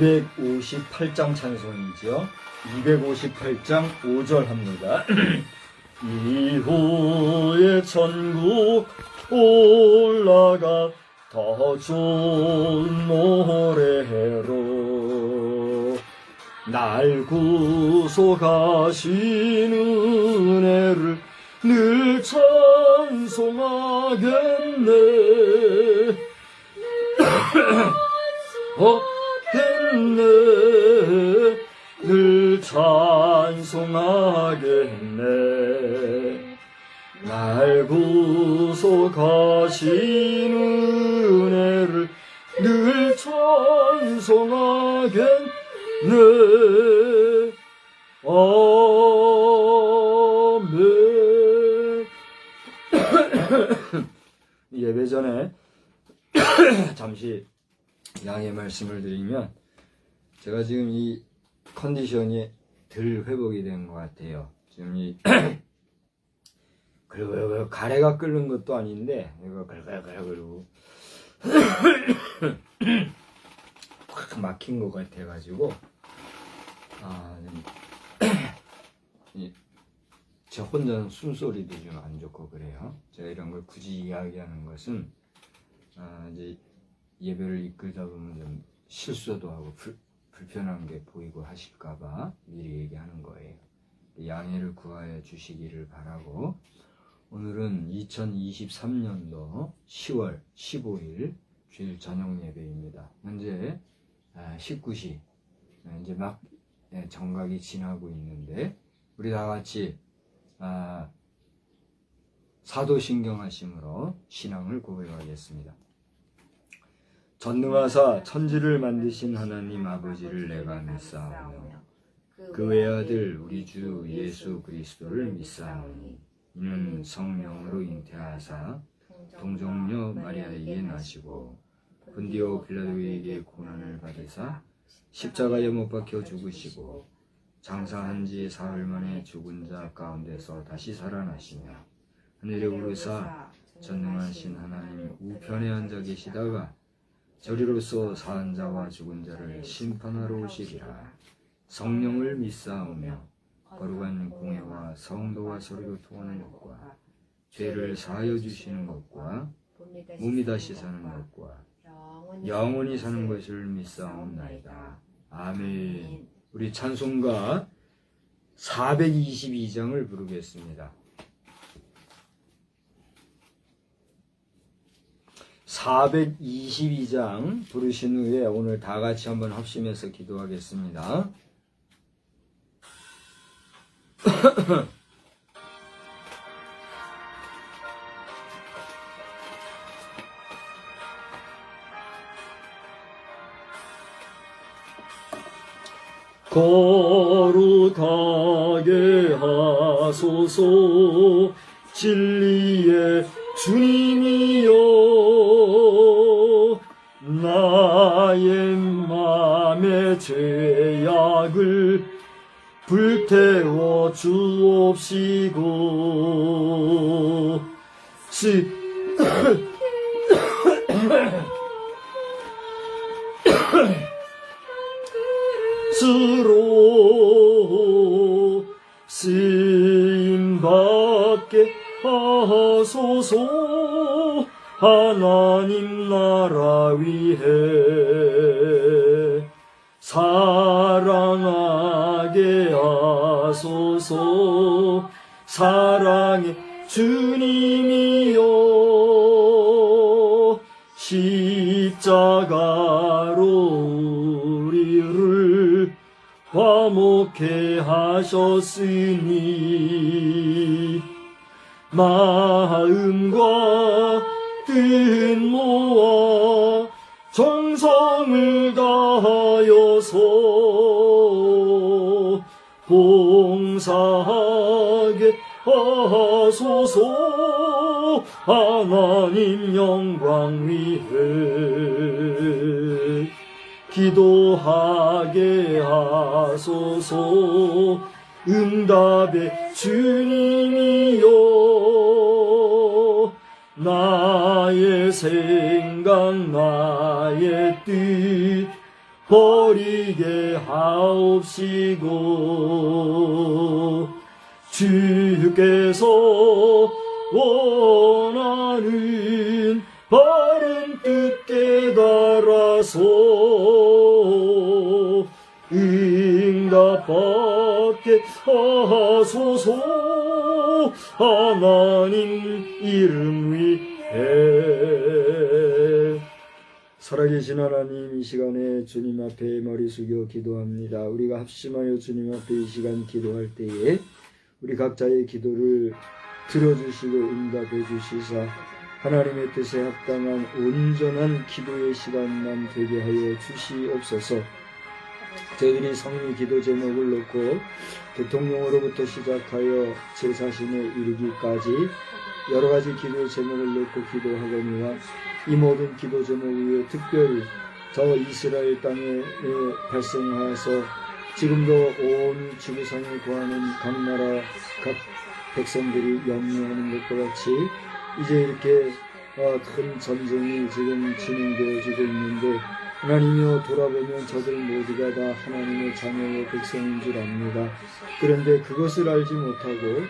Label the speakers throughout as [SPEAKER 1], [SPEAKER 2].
[SPEAKER 1] (258장) 찬송이죠. 258장 5절 합니다. 이후에 천국 올라가 더 좋은 노래로 날 구속하신 은혜를 늘 찬송하겠네. 늘 찬송하겠네. 날 구속하신 은혜를 늘 찬송하겠네. 아멘. 예배 전에 잠시 양해 말씀을 드리면, 제가 지금 이 컨디션이 덜 회복이 된 것 같아요. 지금 그리고 가래가 끓는 것도 아닌데 이거 걸걸걸 그리고 확 막힌 것 같아가지고 저 혼자 숨소리도 좀 안 좋고 그래요. 제가 이런 걸 굳이 이야기하는 것은 이제 예배를 이끌다 보면 좀 실수도 하고 불편한 게 보이고 하실까봐 미리 얘기하는 거예요. 양해를 구하여 주시기를 바라고, 오늘은 2023년도 10월 15일 주일 저녁 예배입니다. 현재 19시 이제 막 정각이 지나고 있는데 우리 다 같이 사도신경하심으로 신앙을 고백하겠습니다. 전능하사 천지를 만드신 하나님 아버지를 내가 믿사오며 그 외아들 우리 주 예수 그리스도를 믿사오니 이는 성령으로 잉태하사 동정녀 마리아에게 나시고 본디오 빌라도에게 고난을 받으사 십자가에 못 박혀 죽으시고 장사한 지 사흘 만에 죽은 자 가운데서 다시 살아나시며 하늘에 오르사 전능하신 하나님 우편에 앉아 계시다가 저리로서 사한 자와 죽은 자를 심판하러 오시리라. 성령을 믿사오며 거룩한 공회와 성도와 서로 교통하는 것과 죄를 사하여 주시는 것과 몸이 다시 사는 것과 영원히 사는 것을 믿사옵나이다. 아멘. 우리 찬송가 422장을 부르겠습니다. 422장 부르신 후에 오늘 다 같이 한번 합심해서 기도하겠습니다. 거룩하게 하소서 진리의 주님이여, 나의 맘의 죄악을 불태워 주옵시고 스로 쓰임받게 하소서. 하나님 나라 위해 사랑하게 하소서. 사랑의 주님이여, 십자가로 우리를 화목해 하셨으니 마음과 뜻 모아 정성을 다하여서 봉사하게 하소서. 하나님 영광 위해 기도하게 하소서. 응답의 주님이여, 나의 생각 나의 뜻 버리게 하옵시고 주께서 원하는 바른 뜻 깨달아서 응답받게 하소서. 하나님 이름 위해. 살아계신 하나님, 이 시간에 주님 앞에 머리 숙여 기도합니다. 우리가 합심하여 주님 앞에 이 시간 기도할 때에 우리 각자의 기도를 들어주시고 응답해 주시사 하나님의 뜻에 합당한 온전한 기도의 시간만 되게 하여 주시옵소서. 저희들이 성리 기도 제목을 놓고 대통령으로부터 시작하여 제사신에 이르기까지 여러가지 기도 제목을 놓고 기도하거니와 이 모든 기도 제목 위에 특별히 저 이스라엘 땅에 발생하여서 지금도 온 지구상을 구하는 각 나라 각 백성들이 염려하는 것과 같이 이제 이렇게 큰 전쟁이 지금 진행되어지고 있는데, 하나님이여 돌아보면 저들 모두가 다 하나님의 자녀의 백성인 줄 압니다. 그런데 그것을 알지 못하고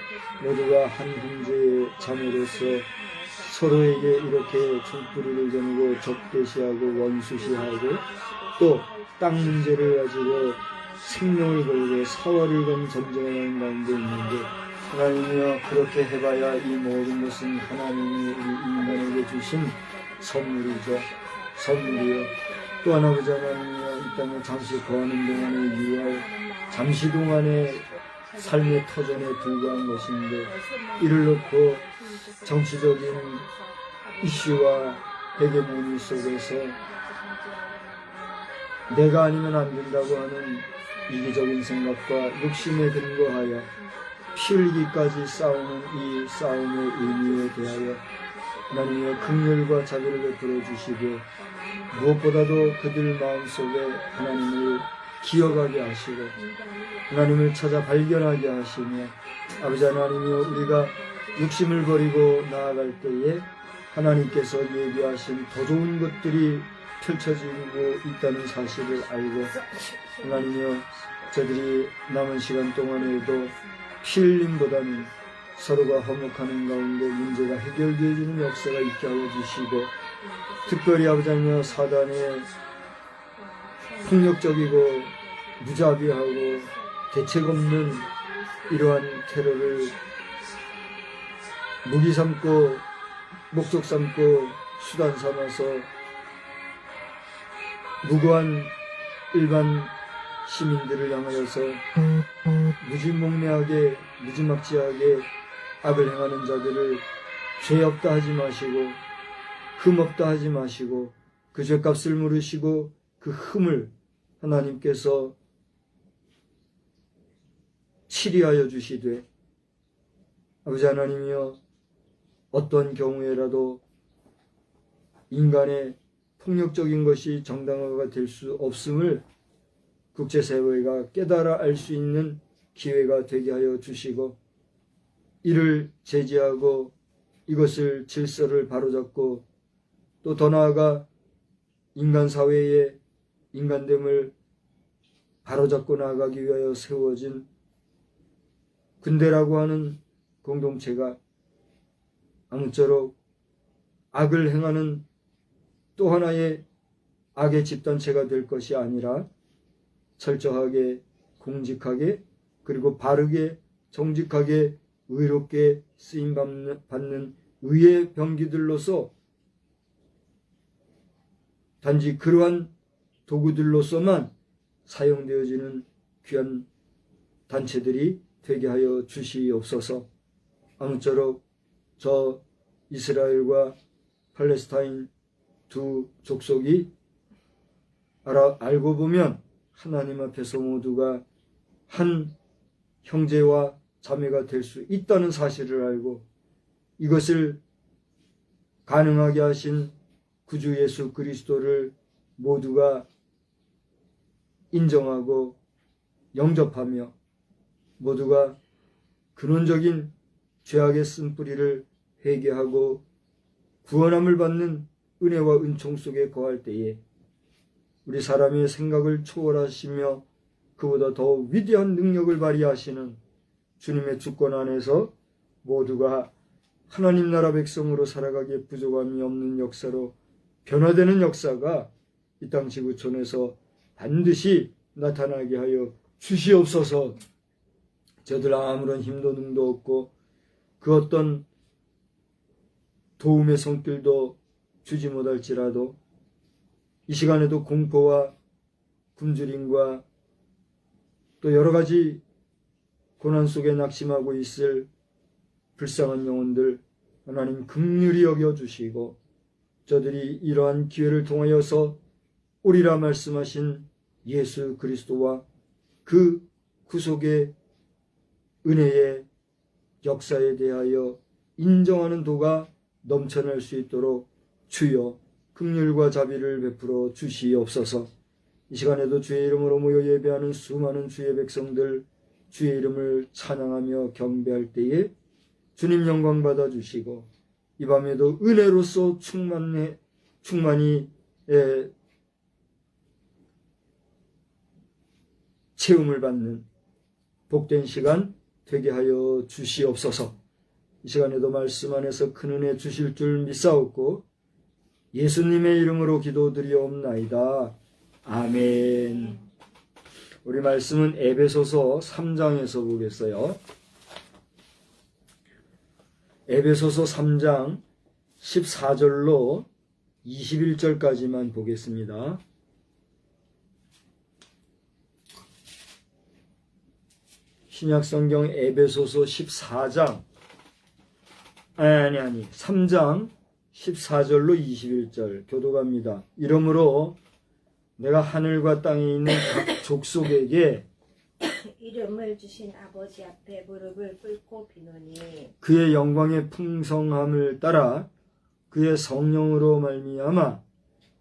[SPEAKER 1] 모두가 한 형제의 자녀로서 서로에게 이렇게 총뿌리를 겨누고 적대시하고 원수시하고 또 땅 문제를 가지고 생명을 걸고 사활을 건 전쟁하는 가운데 있는데, 하나님이여 그렇게 해봐야 이 모든 것은 하나님이 우리 인간에게 주신 선물이죠. 선물이요. 또한 아버지 하나님이여 이 땅에 잠시 거하는 동안에 유할 잠시 동안의 삶의 터전에 불과한 것인데, 이를 놓고 정치적인 이슈와 헤게모니 속에서 내가 아니면 안 된다고 하는 이기적인 생각과 욕심에 근거하여 피 흘기까지 싸우는 이 싸움의 의미에 대하여 하나님의 긍휼과 자비를 베풀어 주시고, 무엇보다도 그들 마음속에 하나님을 기억하게 하시고 하나님을 찾아 발견하게 하시며, 아버지 하나님이여 우리가 욕심을 버리고 나아갈 때에 하나님께서 예비하신 더 좋은 것들이 펼쳐지고 있다는 사실을 알고, 하나님이여 저들이 남은 시간 동안에도 피 흘림보다는 서로가 화목하는 가운데 문제가 해결되어지는 역사가 있게 하여 주시고, 특별히 아버지 하나님 사단의 폭력적이고 무자비하고 대책 없는 이러한 테러를 무기 삼고 목적 삼고 수단 삼아서 무고한 일반 시민들을 향하여서 무지몽매하게 무지막지하게 악을 행하는 자들을 죄 없다 하지 마시고 흠 없다 하지 마시고 그 죄값을 물으시고 그 흠을 하나님께서 치리하여 주시되, 아버지 하나님이여 어떤 경우에라도 인간의 폭력적인 것이 정당화가 될 수 없음을 국제사회가 깨달아 알 수 있는 기회가 되게 하여 주시고, 이를 제지하고 이것을 질서를 바로잡고 또 더 나아가 인간 사회의 인간됨을 바로잡고 나아가기 위하여 세워진 군대라고 하는 공동체가 아무쪼록 악을 행하는 또 하나의 악의 집단체가 될 것이 아니라 철저하게 공직하게 그리고 바르게 정직하게 의롭게 쓰임받는 의의 병기들로서 단지 그러한 도구들로서만 사용되어지는 귀한 단체들이 되게 하여 주시옵소서. 아무쪼록 저 이스라엘과 팔레스타인 두 족속이 알고 보면 하나님 앞에서 모두가 한 형제와 자매가 될 수 있다는 사실을 알고, 이것을 가능하게 하신 구주 예수 그리스도를 모두가 인정하고 영접하며 모두가 근원적인 죄악의 쓴뿌리를 회개하고 구원함을 받는 은혜와 은총 속에 거할 때에 우리 사람의 생각을 초월하시며 그보다 더 위대한 능력을 발휘하시는 주님의 주권 안에서 모두가 하나님 나라 백성으로 살아가기에 부족함이 없는 역사로 변화되는 역사가 이 땅 지구촌에서 반드시 나타나게 하여 주시옵소서. 저들 아무런 힘도 능도 없고 그 어떤 도움의 손길도 주지 못할지라도 이 시간에도 공포와 굶주림과 또 여러 가지 고난 속에 낙심하고 있을 불쌍한 영혼들 하나님 긍휼히 여겨주시고, 저들이 이러한 기회를 통하여서 오리라 말씀하신 예수 그리스도와 그 구속의 은혜의 역사에 대하여 인정하는 도가 넘쳐날 수 있도록 주여 긍휼과 자비를 베풀어 주시옵소서. 이 시간에도 주의 이름으로 모여 예배하는 수많은 주의 백성들 주의 이름을 찬양하며 경배할 때에 주님 영광 받아주시고 이 밤에도 은혜로서 충만히 체험을 받는 복된 시간 되게 하여 주시옵소서. 이 시간에도 말씀 안에서 큰 은혜 주실 줄 믿사옵고 예수님의 이름으로 기도드리옵나이다. 아멘. 우리 말씀은 에베소서 3장에서 보겠어요. 에베소서 3장 14절로 21절까지만 보겠습니다. 신약성경 에베소서 14장 3장 14절로 21절 교독합니다. 이러므로 내가 하늘과 땅에 있는 각 족속에게
[SPEAKER 2] 이름을 주신 아버지 앞에 무릎을 꿇고 비노니
[SPEAKER 1] 그의 영광의 풍성함을 따라 그의 성령으로 말미암아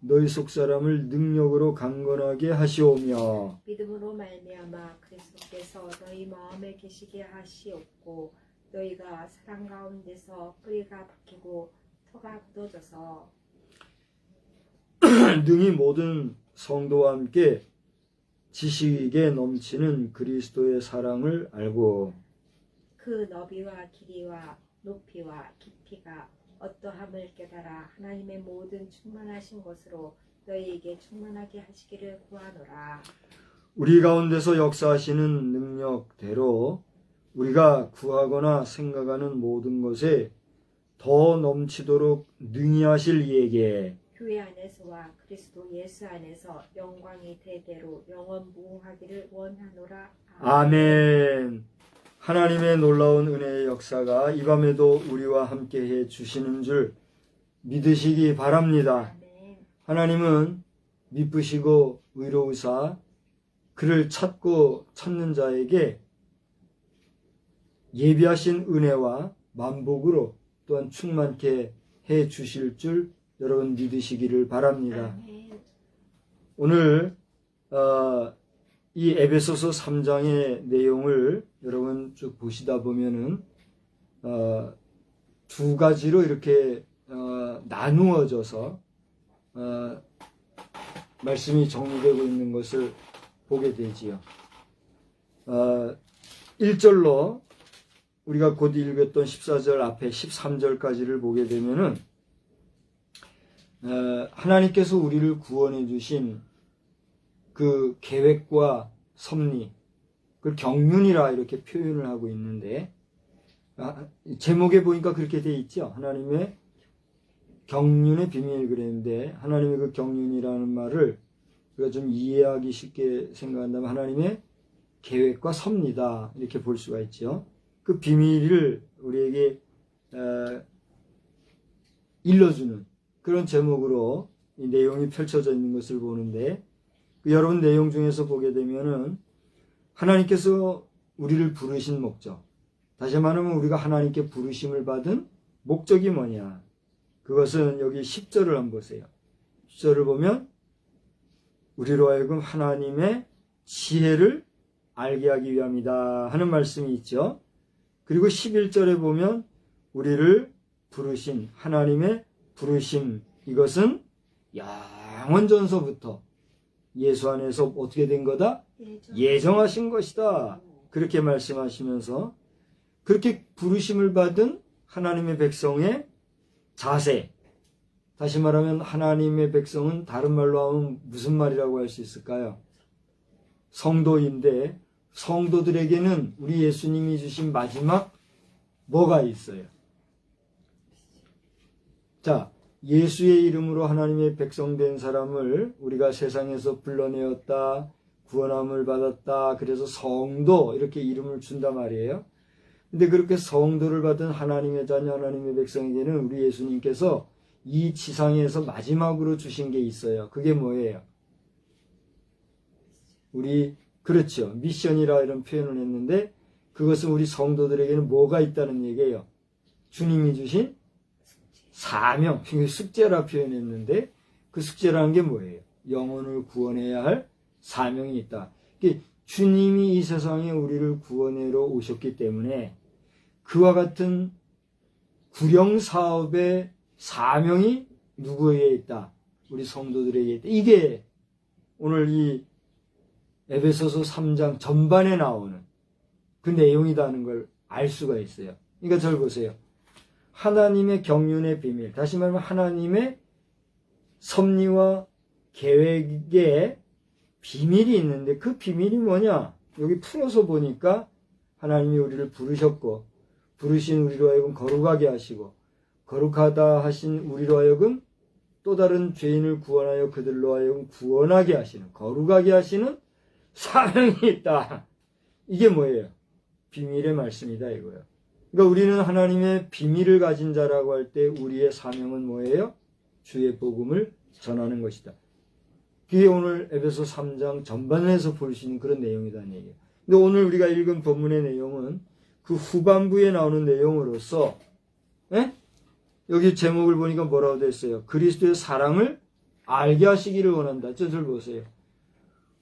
[SPEAKER 1] 너희 속사람을 능력으로 강건하게 하시오며
[SPEAKER 2] 믿음으로 말미암아 그리스도께서 너희 마음에 계시게 하시옵고 너희가 사랑 가운데서 뿌리가 박히고 터가 굳어져서
[SPEAKER 1] 능히 모든 성도와 함께 지식에 넘치는 그리스도의 사랑을 알고
[SPEAKER 2] 그 너비와 길이와 높이와 깊이가 어떠함을 깨달아 하나님의 모든 충만하신 것으로 너희에게 충만하게 하시기를 구하노라.
[SPEAKER 1] 우리 가운데서 역사하시는 능력대로 우리가 구하거나 생각하는 모든 것에 더 넘치도록 능히 하실 이에게
[SPEAKER 2] 교회 안에서와 그리스도 예수 안에서 영광이 대대로 영원 무궁하기를 원하노라.
[SPEAKER 1] 아멘. 하나님의 놀라운 은혜의 역사가 이 밤에도 우리와 함께 해 주시는 줄 믿으시기 바랍니다.
[SPEAKER 2] 아멘.
[SPEAKER 1] 하나님은 미쁘시고 의로우사 그를 찾고 찾는 자에게 예비하신 은혜와 만복으로 또한 충만케 해 주실 줄 여러분 믿으시기를 바랍니다.
[SPEAKER 2] 아멘.
[SPEAKER 1] 오늘 이 에베소서 3장의 내용을 여러분 쭉 보시다 보면은 두 가지로 이렇게 나누어져서 말씀이 정리되고 있는 것을 보게 되지요. 1절로 우리가 곧 읽었던 14절 앞에 13절까지를 보게 되면은 하나님께서 우리를 구원해 주신 그 계획과 섭리, 그걸 경륜이라 이렇게 표현을 하고 있는데 제목에 보니까 그렇게 돼 있죠. 하나님의 경륜의 비밀 그랬는데 하나님의 그 경륜이라는 말을 우리가 좀 이해하기 쉽게 생각한다면 하나님의 계획과 섭리다 이렇게 볼 수가 있죠. 그 비밀을 우리에게 일러주는 그런 제목으로 이 내용이 펼쳐져 있는 것을 보는데 여러분 내용 중에서 보게 되면은 하나님께서 우리를 부르신 목적, 다시 말하면 우리가 하나님께 부르심을 받은 목적이 뭐냐? 그것은 여기 10절을 한번 보세요. 10절을 보면 우리로 하여금 하나님의 지혜를 알게 하기 위함이다 하는 말씀이 있죠. 그리고 11절에 보면 우리를 부르신 하나님의 부르심, 이것은 영원전서부터 예수 안에서 어떻게 된 거다? 예정하신 것이다. 그렇게 말씀하시면서 그렇게 부르심을 받은 하나님의 백성의 자세, 다시 말하면 하나님의 백성은 다른 말로 하면 무슨 말이라고 할 수 있을까요? 성도인데 성도들에게는 우리 예수님이 주신 마지막 뭐가 있어요? 자, 예수의 이름으로 하나님의 백성 된 사람을 우리가 세상에서 불러내었다, 구원함을 받았다, 그래서 성도 이렇게 이름을 준단 말이에요. 근데 그렇게 성도를 받은 하나님의 자녀, 하나님의 백성에게는 우리 예수님께서 이 지상에서 마지막으로 주신 게 있어요. 그게 뭐예요? 그렇죠. 미션이라 이런 표현을 했는데 그것은 우리 성도들에게는 뭐가 있다는 얘기예요? 주님이 주신 사명, 숙제라 표현했는데 그 숙제라는 게 뭐예요? 영혼을 구원해야 할 사명이 있다. 주님이 이 세상에 우리를 구원하러 오셨기 때문에 그와 같은 구령 사업의 사명이 누구에게 있다? 우리 성도들에게 있다. 이게 오늘 이 에베소서 3장 전반에 나오는 그 내용이라는 걸 알 수가 있어요. 그러니까 절 보세요. 하나님의 경륜의 비밀, 다시 말하면 하나님의 섭리와 계획에 비밀이 있는데 그 비밀이 뭐냐? 여기 풀어서 보니까 하나님이 우리를 부르셨고 부르신 우리로 하여금 거룩하게 하시고 거룩하다 하신 우리로 하여금 또 다른 죄인을 구원하여 그들로 하여금 구원하게 하시는, 거룩하게 하시는 사명이 있다. 이게 뭐예요? 비밀의 말씀이다 이거예요. 그러니까 우리는 하나님의 비밀을 가진 자라고 할 때 우리의 사명은 뭐예요? 주의 복음을 전하는 것이다. 그게 오늘 에베소 3장 전반에서 볼 수 있는 그런 내용이라는 얘기예요. 근데 오늘 우리가 읽은 본문의 내용은 그 후반부에 나오는 내용으로서 여기 제목을 보니까 뭐라고 되어 있어요? 그리스도의 사랑을 알게 하시기를 원한다. 저들 보세요.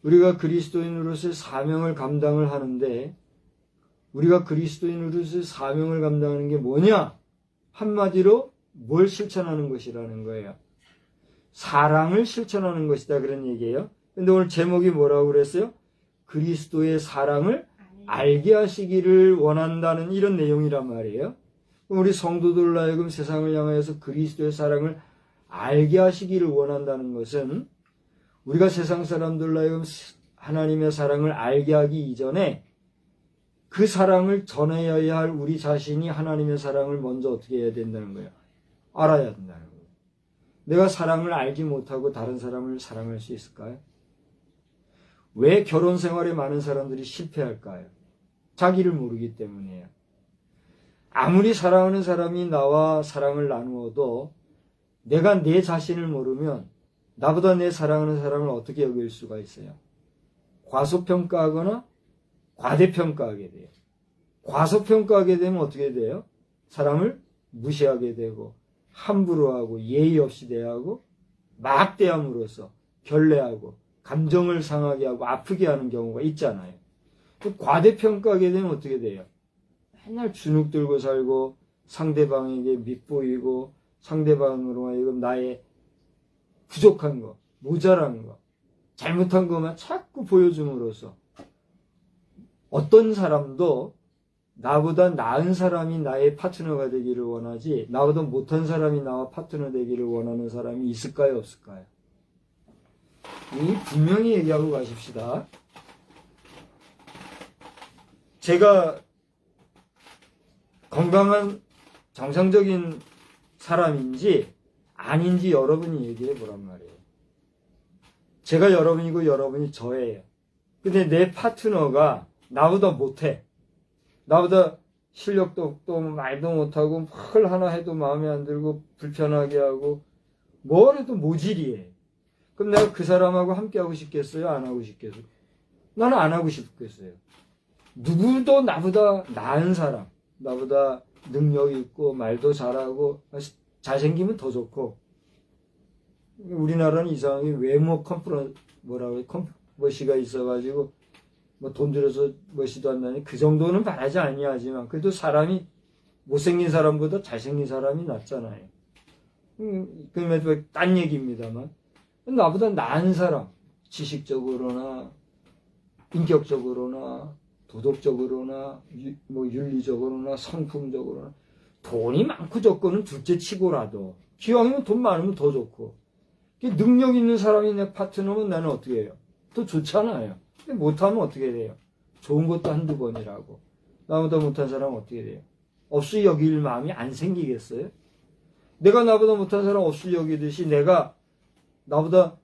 [SPEAKER 1] 우리가 그리스도인으로서의 사명을 감당을 하는데 우리가 그리스도인으로서의 사명을 감당하는 게 뭐냐? 한마디로 뭘 실천하는 것이라는 거예요. 사랑을 실천하는 것이다 그런 얘기예요. 근데 오늘 제목이 뭐라고 그랬어요? 그리스도의 사랑을 알게 하시기를 원한다는 이런 내용이란 말이에요. 우리 성도들로 하여금 세상을 향하여서 그리스도의 사랑을 알게 하시기를 원한다는 것은 우리가 세상 사람들로 하여금 하나님의 사랑을 알게 하기 이전에 그 사랑을 전해야 할 우리 자신이 하나님의 사랑을 먼저 어떻게 해야 된다는 거예요? 알아야 된다는 거예요. 내가 사랑을 알지 못하고 다른 사람을 사랑할 수 있을까요? 왜 결혼 생활에 많은 사람들이 실패할까요? 자기를 모르기 때문이에요. 아무리 사랑하는 사람이 나와 사랑을 나누어도 내가 내 자신을 모르면 나보다 내 사랑하는 사람을 어떻게 여길 수가 있어요? 과소평가하거나 과대평가하게 돼요. 과소평가하게 되면 어떻게 돼요? 사람을 무시하게 되고 함부로 하고 예의 없이 대하고 막 대함으로써 결례하고 감정을 상하게 하고 아프게 하는 경우가 있잖아요. 과대평가하게 되면 어떻게 돼요? 맨날 주눅 들고 살고 상대방에게 밉보이고 상대방으로 하여금 나의 부족한 거, 모자란 거, 잘못한 것만 자꾸 보여줌으로써 어떤 사람도 나보다 나은 사람이 나의 파트너가 되기를 원하지 나보다 못한 사람이 나와 파트너 되기를 원하는 사람이 있을까요? 없을까요? 분명히 얘기하고 가십시다. 제가 건강한 정상적인 사람인지 아닌지 여러분이 얘기해 보란 말이에요. 제가 여러분이고 여러분이 저예요. 근데 내 파트너가 나보다 못해. 나보다 실력도 없고 말도 못하고 뭘 하나 해도 마음에 안 들고 불편하게 하고 뭘 해도 모질이에요. 그럼 내가 그 사람하고 함께 하고 싶겠어요? 안 하고 싶겠어요? 나는 안 하고 싶겠어요. 누구도 나보다 나은 사람, 나보다 능력 있고 말도 잘하고 잘생기면 더 좋고 우리나라는 이상하게 외모 컴퍼시가 있어가지고 뭐 돈 들여서 멋이도 안 나니 그 정도는 바라지 아니하지만 그래도 사람이 못생긴 사람보다 잘생긴 사람이 낫잖아요. 그럼에도 딴 얘기입니다만 나보다 나은 사람 지식적으로나 인격적으로나 도덕적으로나 뭐 윤리적으로나 성품적으로나 돈이 많고 적고는 둘째 치고라도 기왕이면 돈 많으면 더 좋고 능력 있는 사람이 내 파트너면 나는 어떻게 해요? 더 좋잖아요. 근데 못하면 어떻게 돼요? 좋은 것도 한두 번이라고. 나보다 못한 사람은 어떻게 돼요? 없이 여길 마음이 안 생기겠어요? 내가 나보다 못한 사람 없이 여기듯이 내가 나보다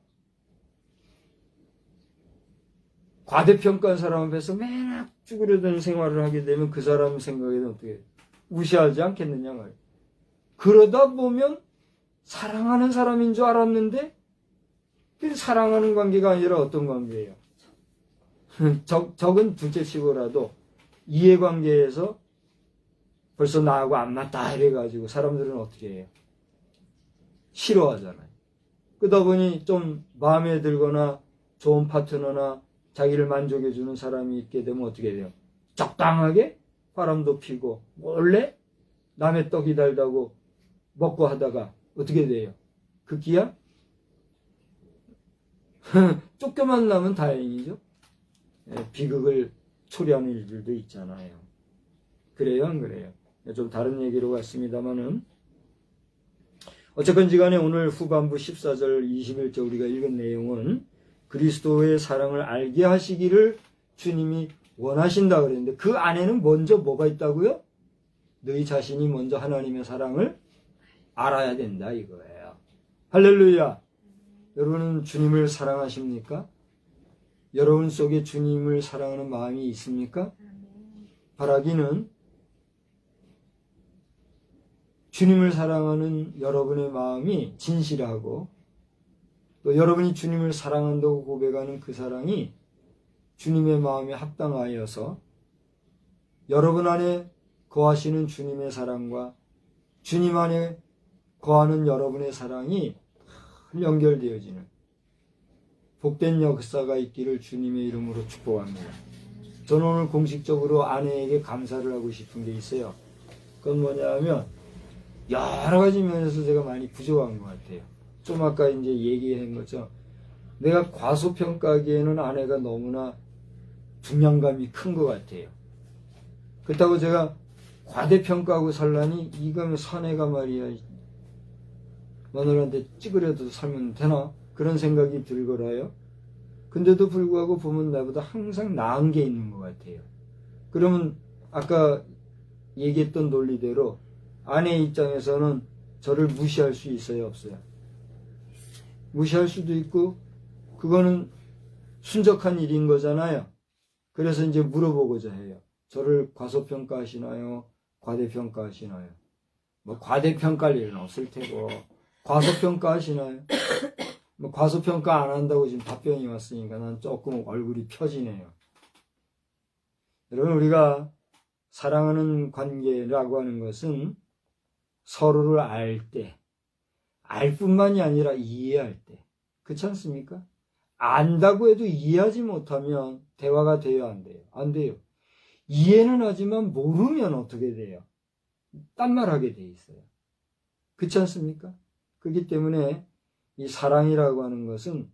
[SPEAKER 1] 과대평가한 사람 앞에서 맨날 쭈그려드는 생활을 하게 되면 그 사람 생각에는 어떻게 해요? 무시하지 않겠느냐 말이에요. 그러다 보면 사랑하는 사람인 줄 알았는데 사랑하는 관계가 아니라 어떤 관계예요? 적은 둘째치고라도 이해관계에서 벌써 나하고 안 맞다 이래가지고 사람들은 어떻게 해요? 싫어하잖아요. 그러다 보니 좀 마음에 들거나 좋은 파트너나 자기를 만족해주는 사람이 있게 되면 어떻게 돼요? 적당하게 바람도 피고 몰래 남의 떡이 달다고 먹고 하다가 어떻게 돼요? 극기야? 쫓겨만 나면 다행이죠. 비극을 초래하는 일들도 있잖아요. 그래요, 안 그래요? 좀 다른 얘기로 갔습니다만은 어쨌건지 간에 오늘 후반부 14절 21절 우리가 읽은 내용은 그리스도의 사랑을 알게 하시기를 주님이 원하신다 그랬는데 그 안에는 먼저 뭐가 있다고요? 너희 자신이 먼저 하나님의 사랑을 알아야 된다 이거예요. 할렐루야. 여러분은 주님을 사랑하십니까? 여러분 속에 주님을 사랑하는 마음이 있습니까? 바라기는 주님을 사랑하는 여러분의 마음이 진실하고 또 여러분이 주님을 사랑한다고 고백하는 그 사랑이 주님의 마음에 합당하여서 여러분 안에 거하시는 주님의 사랑과 주님 안에 거하는 여러분의 사랑이 연결되어지는 복된 역사가 있기를 주님의 이름으로 축복합니다. 저는 오늘 공식적으로 아내에게 감사를 하고 싶은 게 있어요. 그건 뭐냐면 여러 가지 면에서 제가 많이 부족한 것 같아요. 좀 아까 이제 얘기한 거죠. 내가 과소평가하기에는 아내가 너무나 중량감이 큰 것 같아요. 그렇다고 제가 과대평가하고 살라니 이거면 사내가 말이야 마누라한테 찌그려도 살면 되나? 그런 생각이 들거라요. 근데도 불구하고 보면 나보다 항상 나은 게 있는 것 같아요. 그러면 아까 얘기했던 논리대로 아내 입장에서는 저를 무시할 수 있어요, 없어요? 무시할 수도 있고 그거는 순적한 일인 거잖아요. 그래서 이제 물어보고자 해요. 저를 과소평가하시나요? 과대평가하시나요? 뭐 과대평가할 일은 없을 테고 과소평가하시나요? 뭐 과소평가 안 한다고 지금 답변이 왔으니까 난 조금 얼굴이 펴지네요. 여러분 우리가 사랑하는 관계라고 하는 것은 서로를 알 때, 알 뿐만이 아니라 이해할 때. 그렇지 않습니까? 안다고 해도 이해하지 못하면 대화가 돼요, 안 돼요? 안 돼요. 이해는 하지만 모르면 어떻게 돼요? 딴말하게 돼 있어요. 그렇지 않습니까? 그렇기 때문에 이 사랑이라고 하는 것은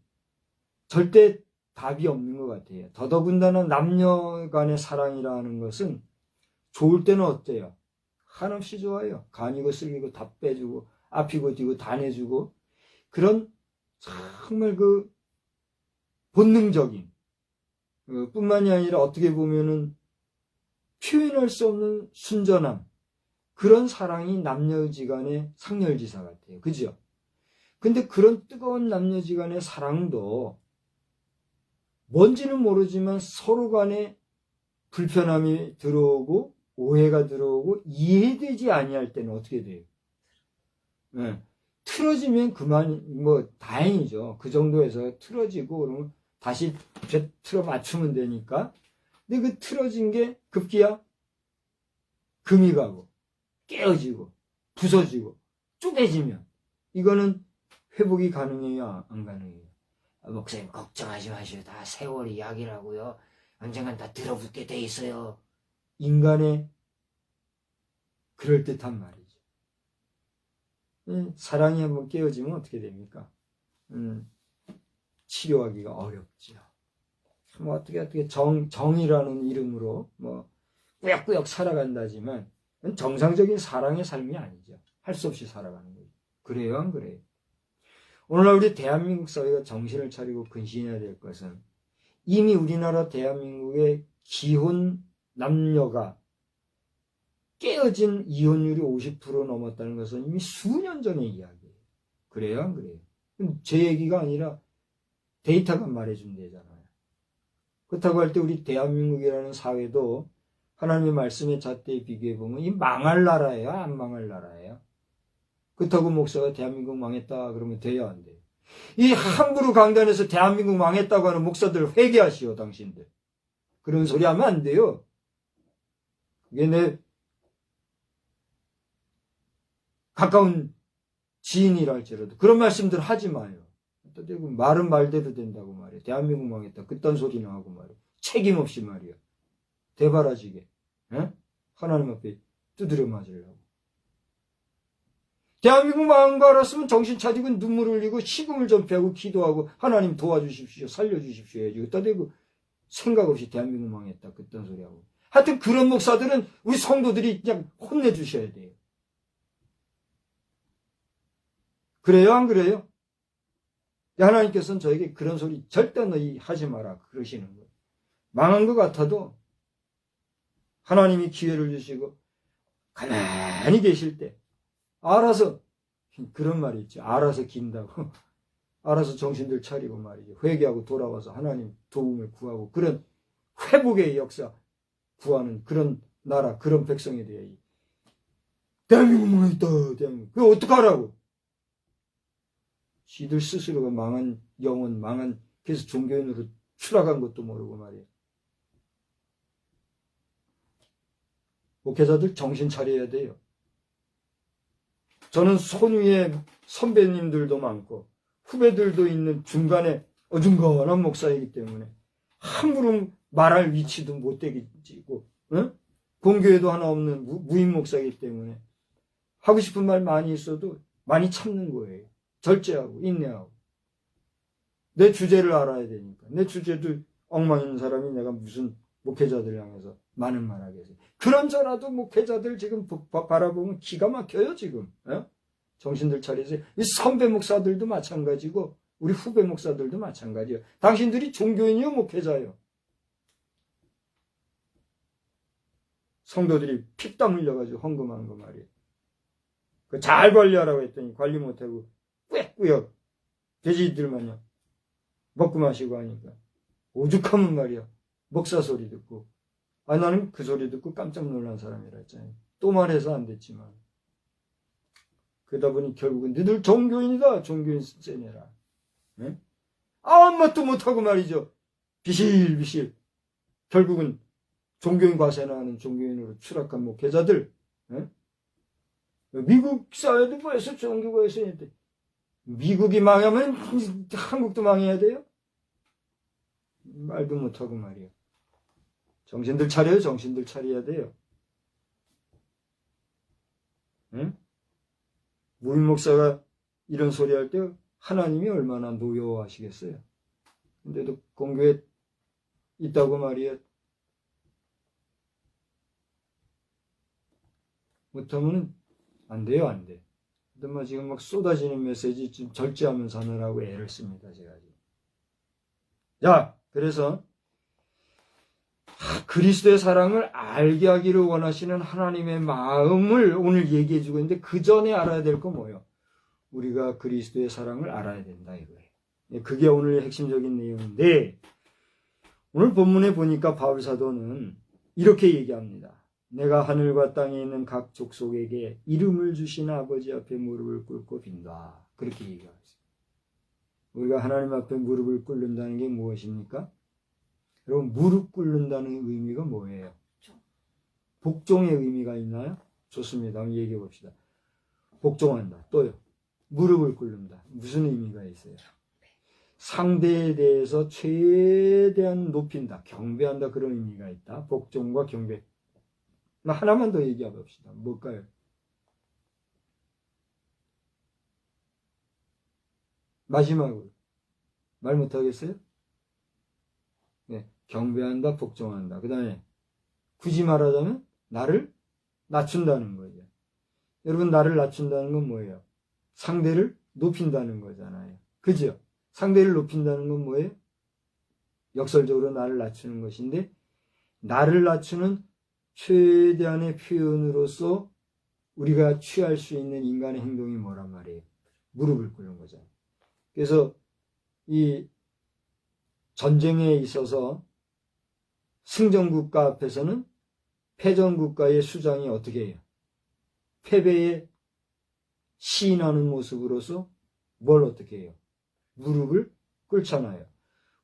[SPEAKER 1] 절대 답이 없는 것 같아요. 더더군다나 남녀 간의 사랑이라는 것은 좋을 때는 어때요? 한없이 좋아요. 간이고 쓸기고 다 빼주고 앞이고 뒤고 다 내주고 그런 정말 그 본능적인 뿐만이 아니라 어떻게 보면은 표현할 수 없는 순전함 그런 사랑이 남녀지간의 상렬지사 같아요. 그죠? 근데 그런 뜨거운 남녀지간의 사랑도 뭔지는 모르지만 서로 간에 불편함이 들어오고 오해가 들어오고 이해되지 아니할 때는 어떻게 돼요? 네. 틀어지면 그만 뭐 다행이죠. 그 정도에서 틀어지고 그러면 다시 틀어 맞추면 되니까. 근데 그 틀어진 게 급기야 금이 가고 깨어지고 부서지고 쪼개지면 이거는 회복이 가능해요? 안 가능해요?
[SPEAKER 3] 목사님 걱정하지 마시오. 다 세월이 약이라고요. 언젠간 다 들어붙게 돼 있어요.
[SPEAKER 1] 인간의 그럴듯한 말이죠. 사랑이 한번 깨어지면 어떻게 됩니까? 치료하기가 어렵죠. 뭐 어떻게 정이라는 이름으로 뭐 꾸역꾸역 살아간다지만 정상적인 사랑의 삶이 아니죠. 할 수 없이 살아가는 거죠. 그래요, 안 그래요? 오늘날 우리 대한민국 사회가 정신을 차리고 근신해야 될 것은 이미 우리나라 대한민국의 기혼 남녀가 깨어진 이혼율이 50% 넘었다는 것은 이미 수년 전의 이야기예요. 그래요, 안 그래요? 제 얘기가 아니라 데이터가 말해준대잖아요. 그렇다고 할 때 우리 대한민국이라는 사회도 하나님의 말씀의 잣대에 비교해보면 이 망할 나라예요? 안 망할 나라예요? 그렇다고 목사가 대한민국 망했다 그러면 돼요, 안 돼요? 이 함부로 강단에서 대한민국 망했다고 하는 목사들 회개하시오, 당신들. 그런 소리 하면 안 돼요. 이게 내 가까운 지인이라 할지라도 그런 말씀들 하지 마요. 말은 말대로 된다고 말이에요. 대한민국 망했다. 그딴 소리나 하고 말이에요. 책임 없이 말이에요. 대바라지게. 에? 하나님 앞에 두드려 맞으려고. 대한민국 망한 거 알았으면 정신 차리고 눈물 흘리고 식음을 전폐하고 기도하고 하나님 도와주십시오, 살려주십시오 해야지. 그따 대고 생각 없이 대한민국 망했다 그딴 소리하고. 하여튼 그런 목사들은 우리 성도들이 그냥 혼내주셔야 돼요. 그래요, 안 그래요? 하나님께서는 저에게 그런 소리 절대 너희 하지 마라 그러시는 거예요. 망한 것 같아도 하나님이 기회를 주시고 가만히 계실 때 알아서, 그런 말이 있죠. 알아서 긴다고. 알아서 정신들 차리고 말이죠. 회개하고 돌아와서 하나님 도움을 구하고 그런 회복의 역사 구하는 그런 나라, 그런 백성이 돼야지. 대한민국 망했다, 대한민국. 그거 어떡하라고? 지들 스스로가 망한 영혼, 망한, 그래서 종교인으로 추락한 것도 모르고 말이에요. 목회자들 정신 차려야 돼요. 저는 손위에 선배님들도 많고 후배들도 있는 중간에 어중간한 목사이기 때문에 함부로 말할 위치도 못 되겠지고, 응? 공교회도 하나 없는 무임 목사이기 때문에 하고 싶은 말 많이 있어도 많이 참는 거예요. 절제하고 인내하고. 내 주제를 알아야 되니까. 내 주제도 엉망 있는 사람이 내가 무슨 목회자들 향해서 많은 말 하겠어요. 그런저라도 목회자들 지금 바라보면 기가 막혀요, 지금. 예? 정신들 차리세요. 이 선배 목사들도 마찬가지고, 우리 후배 목사들도 마찬가지예요. 당신들이 종교인이요, 목회자예요. 성도들이 피땀 흘려가지고 헌금한 거 말이에요. 잘 관리하라고 했더니 관리 못하고 꾸역꾸역 돼지들만요. 먹고 마시고 하니까. 오죽하면 말이야. 목사 소리 듣고. 나는 그 소리 듣고 깜짝 놀란 사람이라 했잖아요. 또 말해서 안 됐지만. 그러다 보니 결국은 너희들 종교인이다. 종교인 쎄내라. 네? 아무 맛도 못하고 말이죠. 비실비실. 결국은 종교인 과세나 하는 종교인으로 추락한 목회자들. 네? 미국 사회도 벌써 종교가 있었는데 미국이 망하면 한국도 망해야 돼요? 말도 못하고 말이에요. 정신들 차려요. 정신들 차려야 돼요. 응? 무임 목사가 이런 소리 할 때 하나님이 얼마나 노여워하시겠어요. 근데도 공교에 있다고 말이에요. 못하면 안 돼요, 안 돼. 근데 지금 막 쏟아지는 메시지 좀 절제하면서 하느라고 애를 씁니다, 제가 지금. 자, 그래서 그리스도의 사랑을 알게 하기를 원하시는 하나님의 마음을 오늘 얘기해 주고 있는데 그 전에 알아야 될 거 뭐예요? 우리가 그리스도의 사랑을 알아야 된다 이거예요. 그게 오늘 핵심적인 내용인데 오늘 본문에 보니까 바울 사도는 이렇게 얘기합니다. 내가 하늘과 땅에 있는 각 족속에게 이름을 주신 아버지 앞에 무릎을 꿇고 빈다. 그렇게 얘기하고 있습니다. 우리가 하나님 앞에 무릎을 꿇는다는 게 무엇입니까? 여러분, 무릎 꿇는다는 의미가 뭐예요? 복종의 의미가 있나요? 좋습니다. 한번 얘기해 봅시다. 복종한다. 또요. 무릎을 꿇는다. 무슨 의미가 있어요? 상대에 대해서 최대한 높인다. 경배한다. 그런 의미가 있다. 복종과 경배. 하나만 더 얘기해 봅시다. 뭘까요? 마지막으로. 말 못하겠어요? 네. 경배한다, 복종한다. 그 다음에 굳이 말하자면 나를 낮춘다는 거죠. 여러분, 나를 낮춘다는 건 뭐예요? 상대를 높인다는 거잖아요. 그죠? 상대를 높인다는 건 뭐예요? 역설적으로 나를 낮추는 것인데 나를 낮추는 최대한의 표현으로서 우리가 취할 수 있는 인간의 행동이 뭐란 말이에요? 무릎을 꿇는 거잖아요. 그래서 이 전쟁에 있어서 승전국가 앞에서는 패전국가의 수장이 어떻게 해요? 패배에 시인하는 모습으로서 뭘 어떻게 해요? 무릎을 꿇잖아요.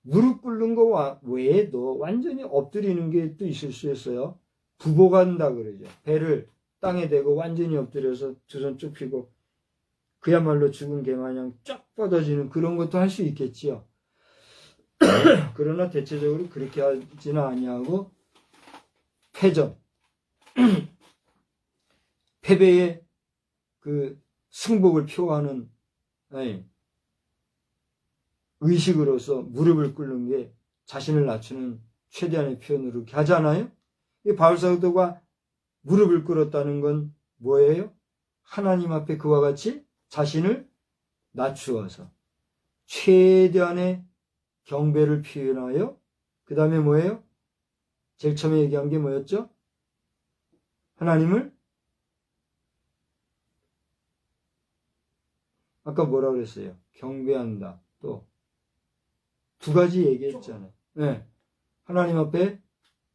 [SPEAKER 1] 무릎 꿇는 거 외에도 완전히 엎드리는 게 또 있을 수 있어요. 부복한다 그러죠. 배를 땅에 대고 완전히 엎드려서 두 손 쭉 펴고 그야말로 죽은 개 마냥 쫙 뻗어지는 그런 것도 할 수 있겠지요. 그러나 대체적으로 그렇게 하지는 아니하고 패전 패배의 그 승복을 표하는 의식으로서 무릎을 꿇는 게 자신을 낮추는 최대한의 표현으로 이렇게 하잖아요. 이 바울사도가 무릎을 꿇었다는 건 뭐예요? 하나님 앞에 그와 같이 자신을 낮추어서 최대한의 경배를 표현하여 그 다음에 뭐예요? 제일 처음에 얘기한 게 뭐였죠? 하나님을 아까 뭐라 그랬어요? 경배한다. 또 두 가지 얘기했잖아요. 네. 하나님 앞에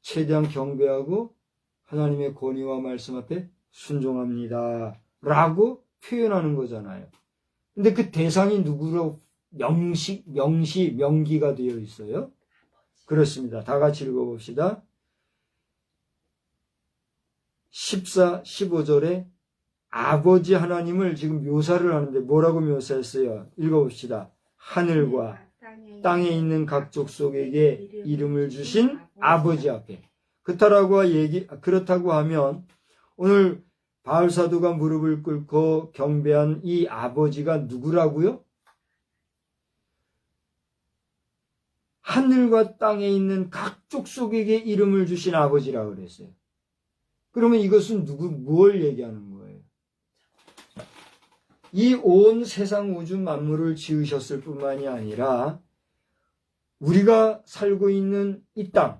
[SPEAKER 1] 최대한 경배하고 하나님의 권위와 말씀 앞에 순종합니다. 라고 표현하는 거잖아요. 근데 그 대상이 누구로 명기가 되어 있어요? 그렇습니다. 다 같이 읽어봅시다. 14, 15절에 아버지 하나님을 지금 묘사를 하는데 뭐라고 묘사했어요? 읽어봅시다. 하늘과 땅에 있는 각 족속에게 이름을 주신 아버지 앞에. 그렇다고 하면 오늘 바울사도가 무릎을 꿇고 경배한 이 아버지가 누구라고요? 하늘과 땅에 있는 각 족속에게 이름을 주신 아버지라고 그랬어요. 그러면 이것은 뭘 얘기하는 거예요? 이 온 세상 우주 만물을 지으셨을 뿐만이 아니라 우리가 살고 있는 이 땅의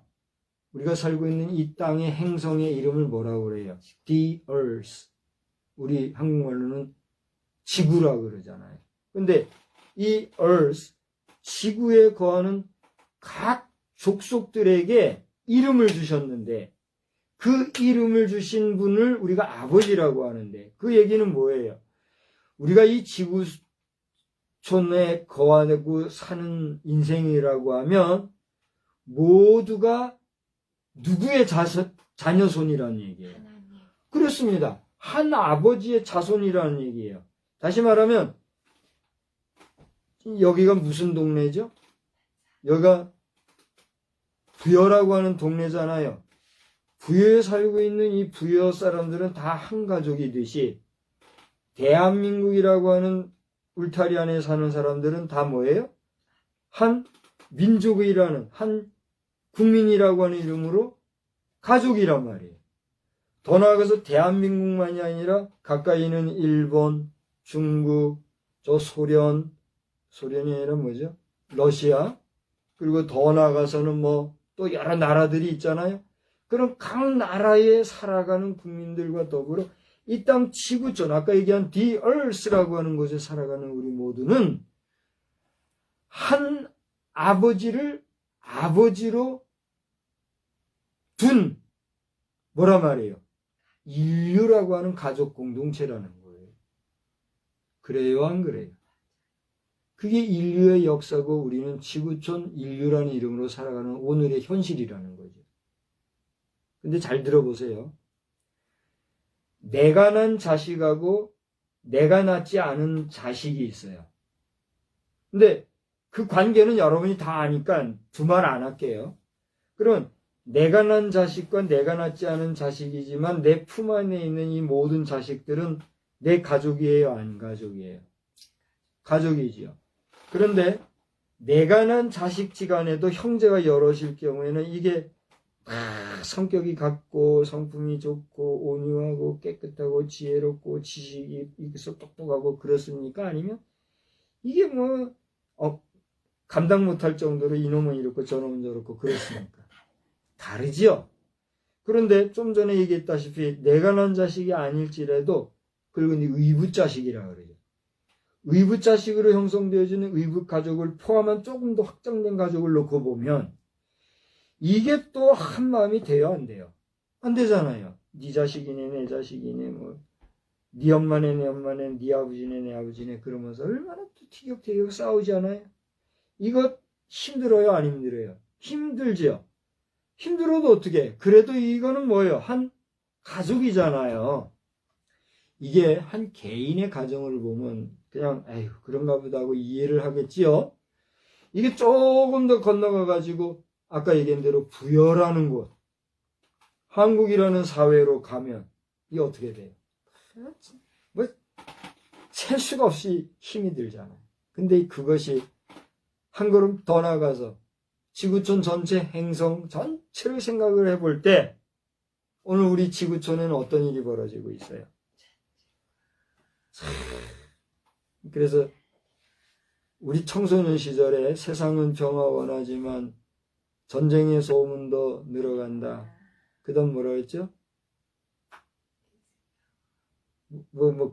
[SPEAKER 1] 행성의 이름을 뭐라고 그래요? The Earth. 우리 한국말로는 지구라고 그러잖아요. 근데 이 Earth, 지구에 거하는 각 족속들에게 이름을 주셨는데 그 이름을 주신 분을 우리가 아버지라고 하는데 그 얘기는 뭐예요? 우리가 이 지구촌에 거하고 사는 인생이라고 하면 모두가 누구의 자녀손이라는 얘기예요? 그렇습니다. 한 아버지의 자손이라는 얘기예요. 다시 말하면 여기가 무슨 동네죠? 여기가 부여라고 하는 동네잖아요. 부여에 살고 있는 이 부여 사람들은 다 한 가족이듯이 대한민국이라고 하는 울타리 안에 사는 사람들은 다 뭐예요? 한 민족이라는 한 국민이라고 하는 이름으로 가족이란 말이에요. 더 나아가서 대한민국만이 아니라 가까이 있는 일본, 중국, 소련이 아니라 뭐죠? 러시아, 그리고 더 나아가서는 뭐 또 여러 나라들이 있잖아요. 그런 각 나라에 살아가는 국민들과 더불어 이 땅 지구촌, 아까 얘기한 The Earth라고 하는 곳에 살아가는 우리 모두는 한 아버지를 아버지로 둔 뭐라 말이에요? 인류라고 하는 가족 공동체라는 거예요. 그래요, 안 그래요? 그게 인류의 역사고 우리는 지구촌 인류라는 이름으로 살아가는 오늘의 현실이라는 거죠. 근데 잘 들어보세요. 내가 낳은 자식하고 내가 낳지 않은 자식이 있어요. 근데 그 관계는 여러분이 다 아니까 두말 안 할게요. 그럼 내가 낳은 자식과 내가 낳지 않은 자식이지만 내 품 안에 있는 이 모든 자식들은 내 가족이에요, 안 가족이에요? 가족이지요. 그런데 내가 낳은 자식지간에도 형제가 여럿일 경우에는 이게 성격이 같고 성품이 좋고 온유하고 깨끗하고 지혜롭고 지식이 있어 똑똑하고 그렇습니까? 아니면 이게 뭐 감당 못할 정도로 이놈은 이렇고 저놈은 저렇고 그렇습니까? 다르지요. 그런데 좀 전에 얘기했다시피 내가 낳은 자식이 아닐지라도 그리고 의붓자식이라고 그러죠. 의붓자식으로 형성되어지는 의붓가족을 포함한 조금 더 확장된 가족을 놓고 보면 이게 또 한 마음이 돼요, 안 돼요? 안 되잖아요. 네 자식이네, 내 자식이네, 뭐 네 엄마네, 내 엄마네, 네 아버지네, 내 아버지네 그러면서 얼마나 또 티격태격 싸우지 않아요? 이거 힘들어요, 안 힘들어요? 힘들죠. 힘들어도 어떻게? 그래도 이거는 뭐예요? 한 가족이잖아요. 이게 한 개인의 가정을 보면 그냥 에휴 그런가 보다 하고 이해를 하겠지요. 이게 조금 더 건너가가지고 아까 얘기한 대로 부여라는 곳, 한국이라는 사회로 가면 이게 어떻게 돼요? 뭐 셀 수가 없이 힘이 들잖아요. 근데 그것이 한 걸음 더 나가서 지구촌 전체 행성 전체를 생각을 해볼 때 오늘 우리 지구촌에는 어떤 일이 벌어지고 있어요. 그래서 우리 청소년 시절에 세상은 평화 원하지만 전쟁의 소문도 늘어간다. 그 다음 뭐라 했죠?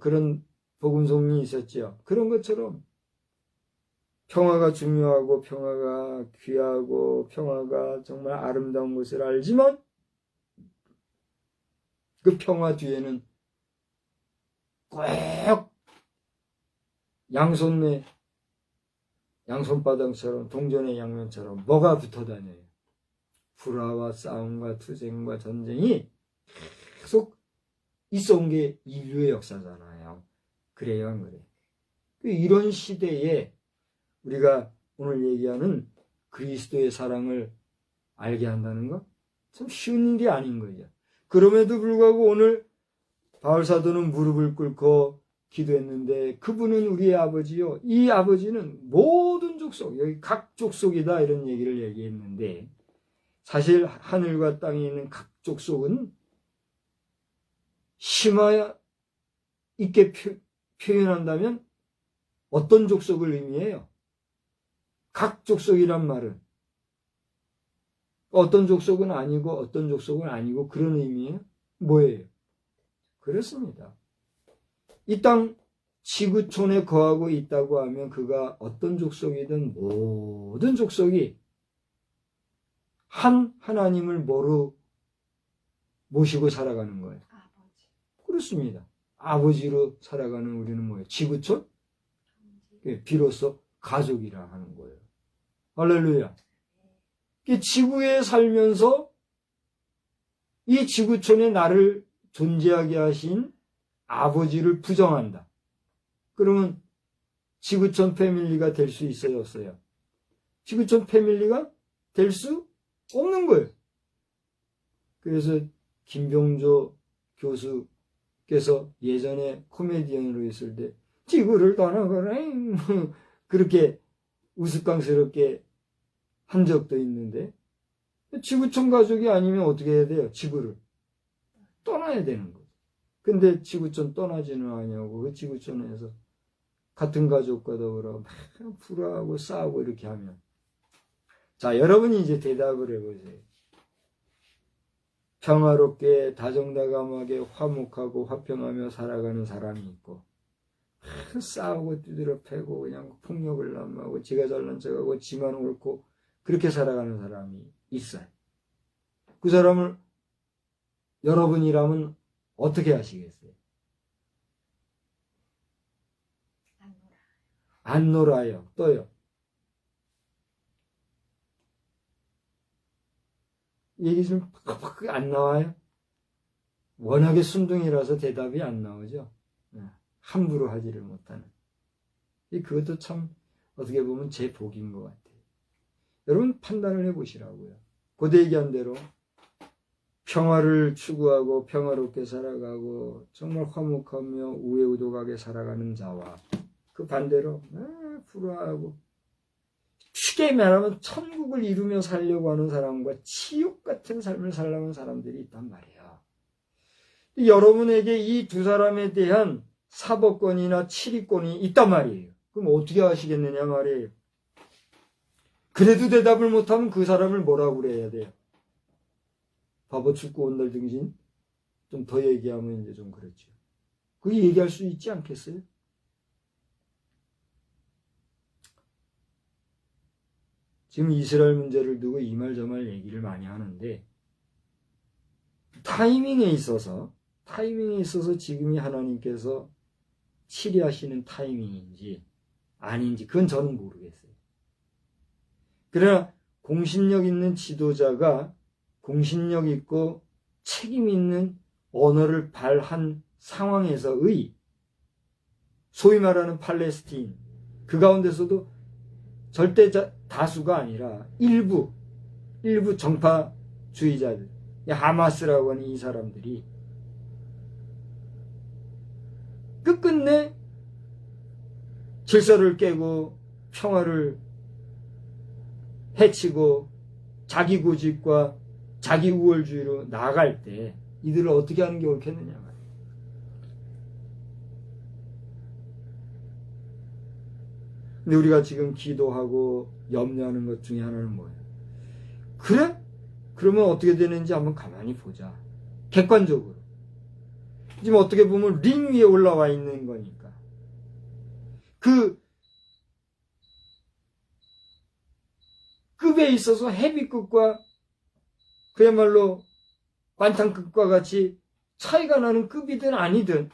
[SPEAKER 1] 그런 복음송이 있었죠. 그런 것처럼 평화가 중요하고 평화가 귀하고 평화가 정말 아름다운 것을 알지만 그 평화 뒤에는 꼭 양손바닥처럼 동전의 양면처럼 뭐가 붙어 다녀요. 불화와 싸움과 투쟁과 전쟁이 계속 있어온 게 인류의 역사잖아요. 그래요, 안 그래요? 이런 시대에 우리가 오늘 얘기하는 그리스도의 사랑을 알게 한다는 거 참 쉬운 일이 아닌 거죠. 그럼에도 불구하고 오늘 바울사도는 무릎을 꿇고 기도했는데 그분은 우리의 아버지요. 이 아버지는 모든 족속, 여기 각 족속이다 이런 얘기를 얘기했는데 사실 하늘과 땅에 있는 각 족속은 심화 있게 표현한다면 어떤 족속을 의미해요? 각 족속이란 말은 어떤 족속은 아니고 어떤 족속은 아니고 그런 의미예요? 뭐예요? 그렇습니다. 이 땅 지구촌에 거하고 있다고 하면 그가 어떤 족속이든 모든 족속이 한 하나님을 모시고 살아가는 거예요.
[SPEAKER 2] 아버지.
[SPEAKER 1] 그렇습니다. 아버지로 살아가는 우리는 뭐예요? 지구촌? 비로소 가족이라 하는 거예요. 할렐루야. 지구에 살면서 이 지구촌에 나를 존재하게 하신 아버지를 부정한다. 그러면 지구촌 패밀리가 될 수 있어요, 없어요? 지구촌 패밀리가 될 수 없는 거예요. 그래서 김병조 교수께서 예전에 코미디언으로 있을 때 지구를 떠나거라 그렇게 우스꽝스럽게 한 적도 있는데 지구촌 가족이 아니면 어떻게 해야 돼요? 지구를 떠나야 되는 거죠. 근데 지구촌 떠나지는 않냐고 그 지구촌에서 같은 가족과 더불어 막 불화하고 싸우고 이렇게 하면 자 여러분이 이제 대답을 해보세요. 평화롭게 다정다감하게 화목하고 화평하며 살아가는 사람이 있고 싸우고 두드려 패고 그냥 폭력을 남하고 지가 잘난 척하고 지만 옳고 그렇게 살아가는 사람이 있어요. 그 사람을 여러분이라면 어떻게 하시겠어요? 안 놀아요. 또요. 얘기 좀 팍팍 안 나와요? 워낙에 순둥이라서 대답이 안 나오죠. 함부로 하지를 못하는. 그것도 참 어떻게 보면 제 복인 것 같아요. 여러분 판단을 해보시라고요. 고대 얘기한 대로 평화를 추구하고 평화롭게 살아가고 정말 화목하며 우애우독하게 살아가는 자와 그 반대로 불화하고 쉽게 말하면 천국을 이루며 살려고 하는 사람과 지옥 같은 삶을 살려는 사람들이 있단 말이에요. 여러분에게 이 두 사람에 대한 사법권이나 치리권이 있단 말이에요. 그럼 어떻게 하시겠느냐 말이에요. 그래도 대답을 못하면 그 사람을 뭐라고 그래야 돼요? 바보 축구 온달 등신? 좀 더 얘기하면 이제 좀 그렇죠. 그게 얘기할 수 있지 않겠어요? 지금 이스라엘 문제를 두고 이 말 저 말 얘기를 많이 하는데 타이밍에 있어서 지금이 하나님께서 치리하시는 타이밍인지 아닌지 그건 저는 모르겠어요. 그러나 공신력 있는 지도자가 공신력 있고 책임 있는 언어를 발한 상황에서의 소위 말하는 팔레스틴 그 가운데서도 절대 다수가 아니라 일부 정파주의자들 하마스라고 하는 이 사람들이 끝끝내 질서를 깨고 평화를 해치고 자기 고집과 자기 우월주의로 나아갈 때 이들을 어떻게 하는 게 옳겠느냐 말이에요. 근데 우리가 지금 기도하고 염려하는 것 중에 하나는 뭐예요? 그래? 그러면 어떻게 되는지 한번 가만히 보자. 객관적으로. 지금 어떻게 보면 링 위에 올라와 있는 거니까. 그 급에 있어서 헤비급과 그야말로 관탕급과 같이 차이가 나는 급이든 아니든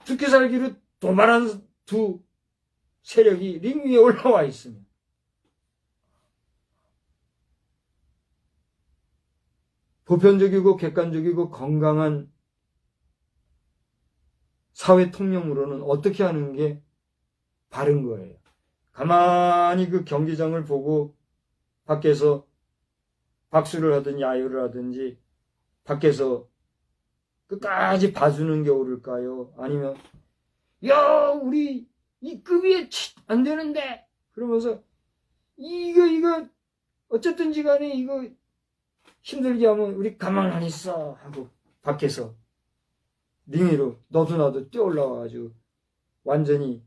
[SPEAKER 1] 죽기 살기로 도발한 두 세력이 링 위에 올라와 있으면 보편적이고 객관적이고 건강한 사회 통념으로는 어떻게 하는 게 바른 거예요. 가만히 그 경기장을 보고 밖에서 박수를 하든지 야유를 하든지 밖에서 끝까지 봐주는 게 옳을까요? 아니면 야 우리 이 급이 안 되는데 그러면서 이거 어쨌든지 간에 이거 힘들게 하면 우리 가만 안 있어 하고 밖에서 링 위로 너도 나도 뛰어 올라와가지고 완전히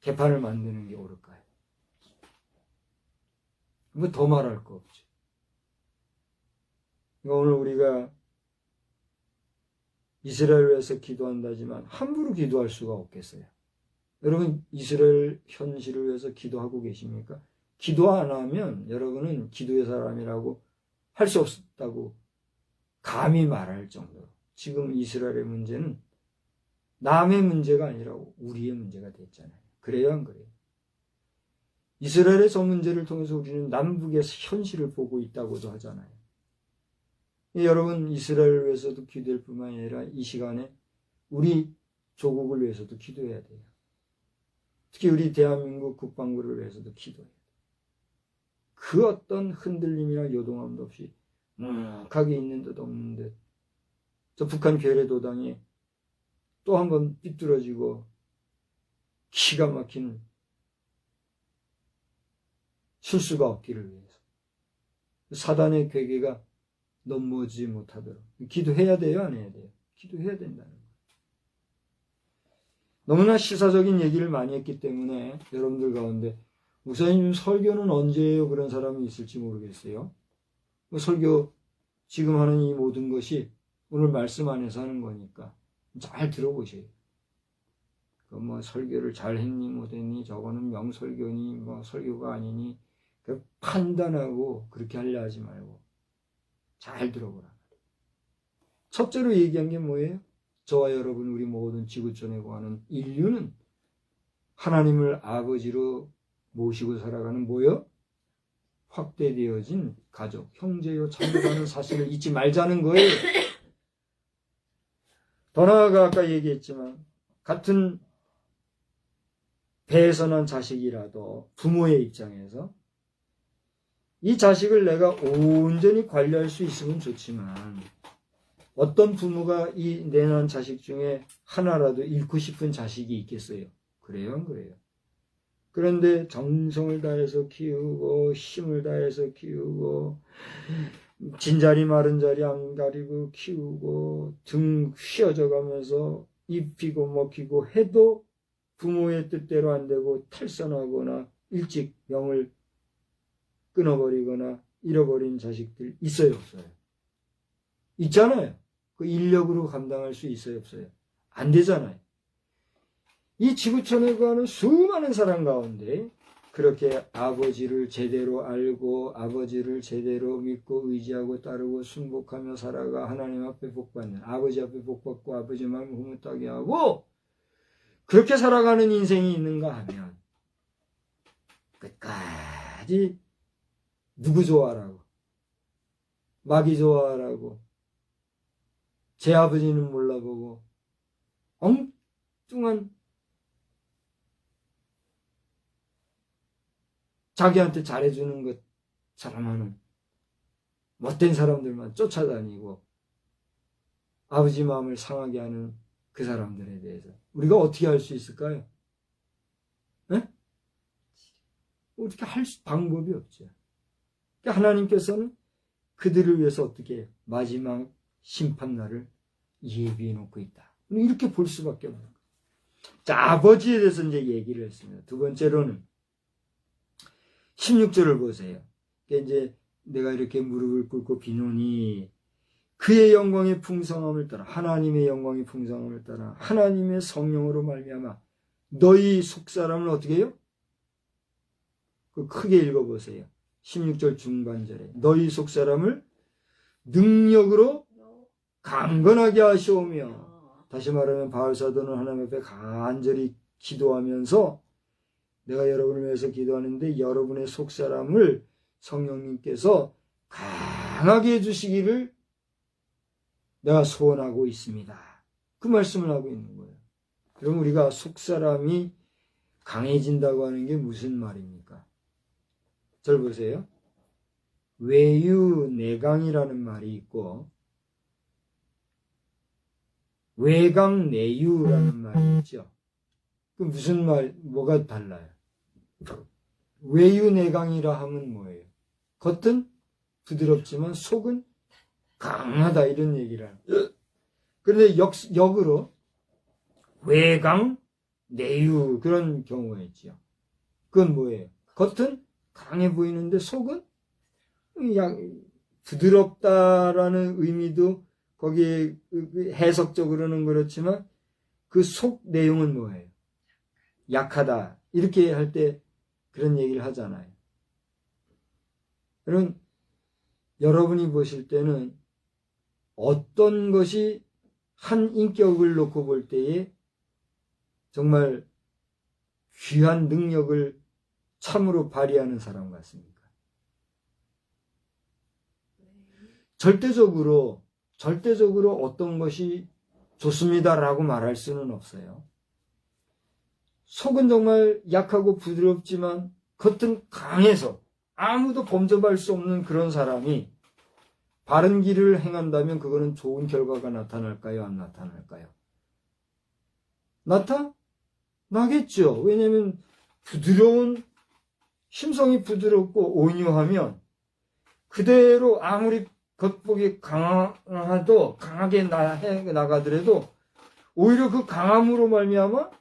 [SPEAKER 1] 개판을 만드는 게 옳을까요? 뭐 더 말할 거 없죠. 오늘 우리가 이스라엘을 위해서 기도한다지만 함부로 기도할 수가 없겠어요. 여러분 이스라엘 현실을 위해서 기도하고 계십니까? 기도 안 하면 여러분은 기도의 사람이라고 할 수 없다고 감히 말할 정도로 지금 이스라엘의 문제는 남의 문제가 아니라 우리의 문제가 됐잖아요. 그래요 안 그래요? 이스라엘의 저 문제를 통해서 우리는 남북의 현실을 보고 있다고도 하잖아요. 여러분 이스라엘을 위해서도 기도할 뿐만 아니라 이 시간에 우리 조국을 위해서도 기도해야 돼요. 특히 우리 대한민국 국방부를 위해서도 기도해야 돼요. 그 어떤 흔들림이나 요동함도 없이 묵묵하게 있는 듯 없는 듯 저 북한 괴뢰도당에 또 한 번 삐뚤어지고 기가 막힌 실수가 없기를 위해서 사단의 괴계가 넘어오지 못하도록 기도해야 돼요 안 해야 돼요? 기도해야 된다는 거예요. 너무나 시사적인 얘기를 많이 했기 때문에 여러분들 가운데 목사님 설교는 언제예요? 그런 사람이 있을지 모르겠어요. 설교 지금 하는 이 모든 것이 오늘 말씀 안에서 하는 거니까 잘 들어보세요. 뭐 설교를 잘 했니 못했니 저거는 명설교니 뭐 설교가 아니니 판단하고 그렇게 하려 하지 말고 잘 들어보라. 첫째로 얘기한 게 뭐예요? 저와 여러분 우리 모든 지구촌에 거하는 인류는 하나님을 아버지로 모시고 살아가는 뭐요? 확대되어진 가족, 형제요 자매라는 사실을 잊지 말자는 거예요. 더 나아가 아까 얘기했지만 같은 배에서 난 자식이라도 부모의 입장에서 이 자식을 내가 온전히 관리할 수 있으면 좋지만 어떤 부모가 이 내난 자식 중에 하나라도 잃고 싶은 자식이 있겠어요? 그래요? 안 그래요? 그런데 정성을 다해서 키우고 힘을 다해서 키우고 진자리 마른 자리 안 가리고 키우고 등 휘어져 가면서 입히고 먹히고 해도 부모의 뜻대로 안 되고 탈선하거나 일찍 영을 끊어버리거나 잃어버린 자식들 있어요 없어요? 있잖아요. 그 인력으로 감당할 수 있어요 없어요? 안 되잖아요. 이 지구촌에 거하는 수많은 사람 가운데 그렇게 아버지를 제대로 알고 아버지를 제대로 믿고 의지하고 따르고 순복하며 살아가 하나님 앞에 복받는 아버지 앞에 복받고 아버지 마음 흐뭇하게 하고 그렇게 살아가는 인생이 있는가 하면 끝까지 누구 좋아하라고 마귀 좋아하라고 제 아버지는 몰라보고 엉뚱한 자기한테 잘해주는 것처럼 하는 못된 사람들만 쫓아다니고 아버지 마음을 상하게 하는 그 사람들에 대해서. 우리가 어떻게 할 수 있을까요? 네? 어떻게 할 방법이 없죠. 그러니까 하나님께서는 그들을 위해서 어떻게 해요? 마지막 심판날을 예비해 놓고 있다. 이렇게 볼 수밖에 없는 거예요. 자, 아버지에 대해서 이제 얘기를 했습니다. 두 번째로는 16절을 보세요. 그러니까 이제 내가 이렇게 무릎을 꿇고 비노니 그의 영광의 풍성함을 따라, 하나님의 영광의 풍성함을 따라 하나님의 성령으로 말미암아 너희 속사람을 어떻게 해요? 크게 읽어보세요. 16절 중반절에 너희 속사람을 능력으로 강건하게 하시오며, 다시 말하면 바울사도는 하나님 앞에 간절히 기도하면서 내가 여러분을 위해서 기도하는데 여러분의 속사람을 성령님께서 강하게 해주시기를 내가 소원하고 있습니다. 그 말씀을 하고 있는 거예요. 그럼 우리가 속사람이 강해진다고 하는 게 무슨 말입니까? 절 보세요. 외유내강이라는 말이 있고 외강내유라는 말이 있죠. 그 무슨 말, 뭐가 달라요? 외유내강이라 하면 뭐예요? 겉은 부드럽지만 속은 강하다, 이런 얘기를 하는 거예요. 그런데 역으로 외강내유, 그런 경우가 있죠. 그건 뭐예요? 겉은 강해 보이는데 속은 부드럽다라는 의미도 거기에 해석적으로는 그렇지만 그 속 내용은 뭐예요? 약하다, 이렇게 할 때 그런 얘기를 하잖아요. 그럼 여러분이 보실 때는 어떤 것이 한 인격을 놓고 볼 때에 정말 귀한 능력을 참으로 발휘하는 사람 같습니까? 절대적으로 어떤 것이 좋습니다라고 말할 수는 없어요. 속은 정말 약하고 부드럽지만 겉은 강해서 아무도 범접할 수 없는 그런 사람이 바른 길을 행한다면 그거는 좋은 결과가 나타날까요? 안 나타날까요? 나겠죠. 왜냐하면 심성이 부드럽고 온유하면 그대로 아무리 겉보기 강하도 강하게 나가더라도 오히려 그 강함으로 말미암아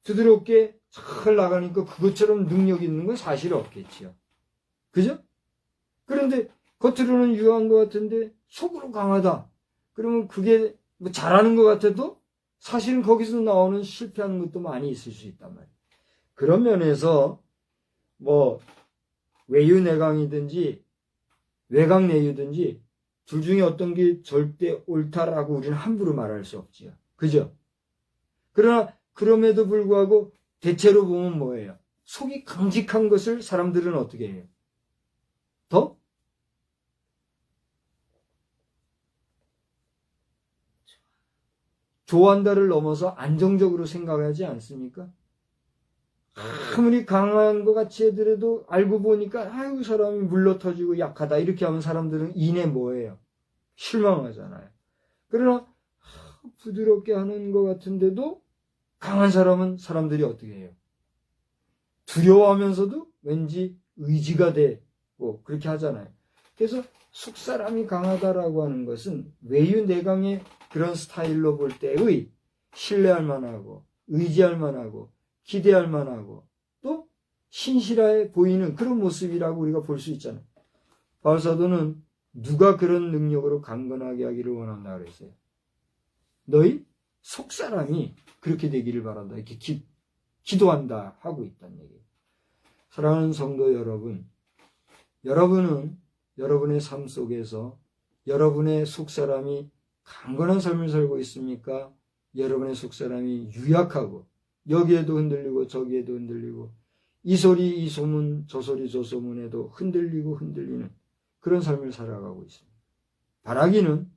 [SPEAKER 1] 부드럽게 잘 나가니까 그것처럼 능력 있는 건 사실 없겠지요. 그죠? 그런데 겉으로는 유한 것 같은데 속으로 강하다. 그러면 그게 뭐 잘하는 것 같아도 사실은 거기서 나오는 실패하는 것도 많이 있을 수 있단 말이에요. 그런 면에서 뭐 외유내강이든지 외강내유든지 둘 중에 어떤 게 절대 옳다라고 우리는 함부로 말할 수 없지요. 그죠? 그러나 그럼에도 불구하고 대체로 보면 뭐예요? 속이 강직한 것을 사람들은 어떻게 해요? 더 좋아한다를 넘어서 안정적으로 생각하지 않습니까? 아무리 강한 것 같이 해더라도 알고 보니까 아유 사람이 물러터지고 약하다 이렇게 하면 사람들은 이내 뭐예요? 실망하잖아요. 그러나 부드럽게 하는 것 같은데도 강한 사람은 사람들이 어떻게 해요? 두려워하면서도 왠지 의지가 되고 그렇게 하잖아요. 그래서 속사람이 강하다라고 하는 것은 외유내강의 그런 스타일로 볼 때의 신뢰할 만하고 의지할 만하고 기대할 만하고 또 신실해 보이는 그런 모습이라고 우리가 볼 수 있잖아요. 바울사도는 누가 그런 능력으로 강건하게 하기를 원한다 그랬어요? 너희 속사람이 그렇게 되기를 바란다. 이렇게 기도한다 하고 있다는 얘기예요. 사랑하는 성도 여러분, 여러분은 여러분의 삶 속에서 여러분의 속사람이 강건한 삶을 살고 있습니까? 여러분의 속사람이 유약하고 여기에도 흔들리고 저기에도 흔들리고 이 소리 이 소문 저 소리 저 소문에도 흔들리고 흔들리는 그런 삶을 살아가고 있습니다. 바라기는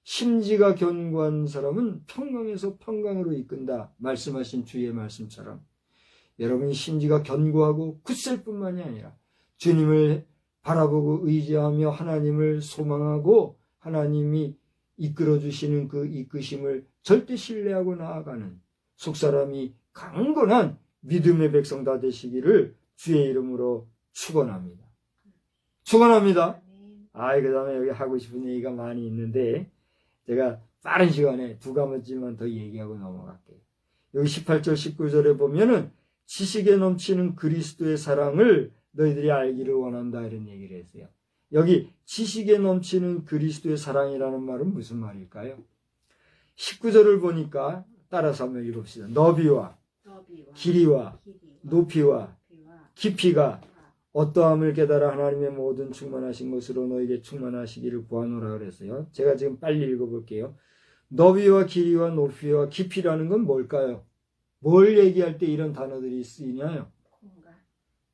[SPEAKER 1] 심지가 견고한 사람은 평강에서 평강으로 이끈다 말씀하신 주의 말씀처럼 여러분이 심지가 견고하고 굳셀 뿐만이 아니라 주님을 바라보고 의지하며 하나님을 소망하고 하나님이 이끌어주시는 그 이끄심을 절대 신뢰하고 나아가는 속사람이 강건한 믿음의 백성 다 되시기를 주의 이름으로 축원합니다. 축원합니다. 그 다음에 여기 하고 싶은 얘기가 많이 있는데 제가 빠른 시간에 두 가지만 더 얘기하고 넘어갈게요. 여기 18절 19절에 보면은 지식에 넘치는 그리스도의 사랑을 너희들이 알기를 원한다 이런 얘기를 했어요. 여기 지식에 넘치는 그리스도의 사랑이라는 말은 무슨 말일까요? 19절을 보니까 따라서 한번 읽읍시다. 너비와 길이와 높이와 깊이가 어떠함을 깨달아 하나님의 모든 충만하신 것으로 너에게 충만하시기를 구하노라 그랬어요. 제가 지금 빨리 읽어볼게요. 너비와 길이와 높이와 깊이라는 건 뭘까요? 뭘 얘기할 때 이런 단어들이 쓰이나요?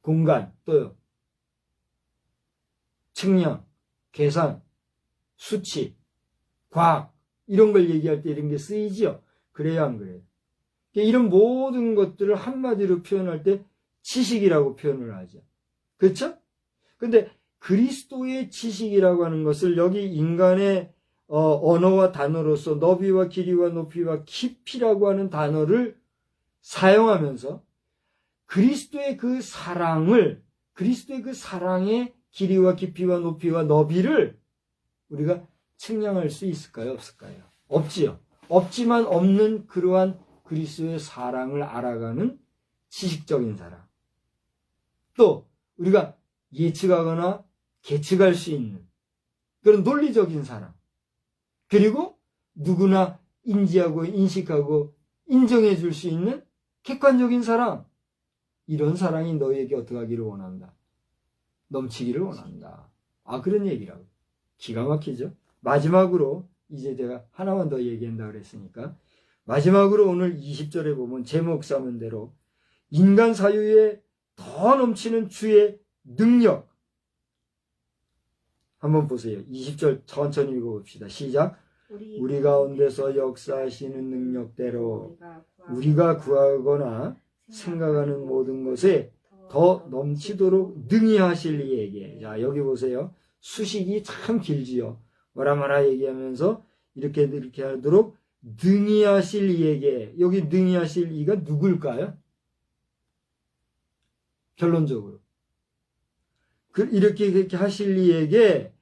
[SPEAKER 1] 공간, 또요. 측량, 계산, 수치, 과학 이런 걸 얘기할 때 이런 게 쓰이지요. 그래야 안 그래요? 이런 모든 것들을 한마디로 표현할 때 지식이라고 표현을 하죠. 그렇죠? 근데 그리스도의 지식이라고 하는 것을 여기 인간의 언어와 단어로서 너비와 길이와 높이와 깊이라고 하는 단어를 사용하면서 그리스도의 그 사랑의 길이와 깊이와 높이와 너비를 우리가 측량할 수 있을까요? 없을까요? 없지요. 없지만 없는 그러한 그리스도의 사랑을 알아가는 지식적인 사람. 또 우리가 예측하거나 계측할 수 있는 그런 논리적인 사람. 그리고 누구나 인지하고 인식하고 인정해 줄 수 있는 객관적인 사람. 이런 사랑이 너희에게 어떻게 하기를 원한다. 넘치기를 원한다. 그런 얘기라고. 기가 막히죠? 마지막으로 이제 제가 하나만 더 얘기한다 그랬으니까 마지막으로 오늘 20절에 보면 제목 삼은 대로 인간 사유에 더 넘치는 주의 능력. 한번 보세요. 20절 천천히 읽어봅시다. 시작. 우리 가운데서 역사하시는 능력대로 우리가 구하거나 생각하는 모든 것에 더 넘치도록 능히 하실 이에게. 자, 여기 보세요. 수식이 참 길지요. 뭐라 얘기하면서 이렇게 하도록 능히 하실 이에게. 여기 능히 하실 이가 누굴까요? 결론적으로. 이렇게 하실 이에게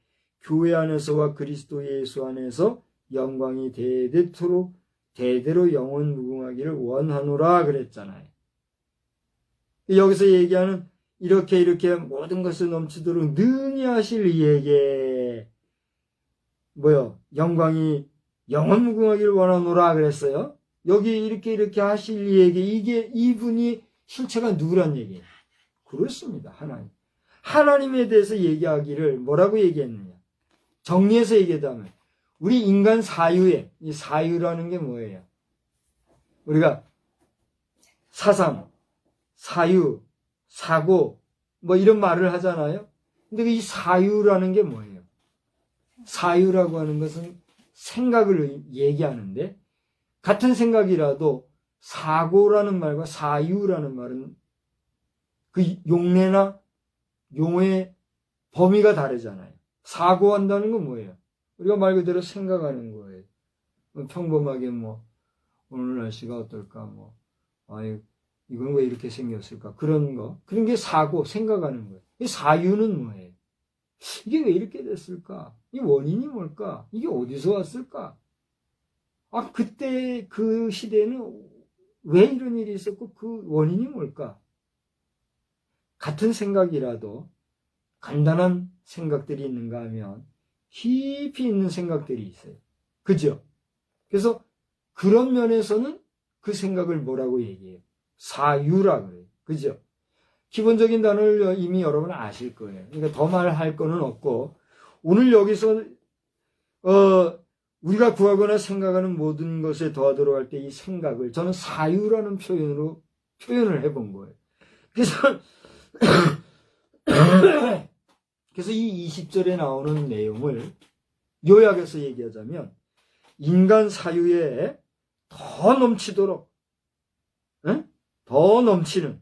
[SPEAKER 1] 교회 안에서와 그리스도 예수 안에서 영광이 대대토록 대대로 영원 무궁하기를 원하노라 그랬잖아요. 여기서 얘기하는 이렇게 모든 것을 넘치도록 능히 하실 이에게 영광이 영원 무궁하기를 원하노라 그랬어요. 여기 이렇게 하실 이에게 이분이 실체가 누구란 얘기예요? 그렇습니다. 하나님에 대해서 얘기하기를 뭐라고 얘기했느냐? 정리해서 얘기하자면 우리 인간 사유에 이 사유라는 게 뭐예요? 우리가 사상, 사유, 사고 이런 말을 하잖아요. 근데 이 사유라는 게 뭐예요? 사유라고 하는 것은 생각을 얘기하는데 같은 생각이라도 사고라는 말과 사유라는 말은 그 용례나 용어의 범위가 다르잖아요. 사고한다는 건 뭐예요? 우리가 말 그대로 생각하는 거예요. 평범하게 오늘 날씨가 어떨까 이건 왜 이렇게 생겼을까 그런 게 사고 생각하는 거예요. 이 사유는 뭐예요? 이게 왜 이렇게 됐을까? 이 원인이 뭘까? 이게 어디서 왔을까? 그때 그 시대에는 왜 이런 일이 있었고 그 원인이 뭘까? 같은 생각이라도 간단한 생각들이 있는가 하면 깊이 있는 생각들이 있어요. 그죠? 그래서 그런 면에서는 그 생각을 뭐라고 얘기해요? 사유라 그래요. 그죠? 기본적인 단어를 이미 여러분 아실 거예요. 그러니까 더 말할 거는 없고 오늘 여기서 우리가 구하거나 생각하는 모든 것에 더하도록 할 때 이 생각을 저는 사유라는 표현을 해본 거예요. 그래서 이 20절에 나오는 내용을 요약해서 얘기하자면 인간 사유에 더 넘치도록 더 넘치는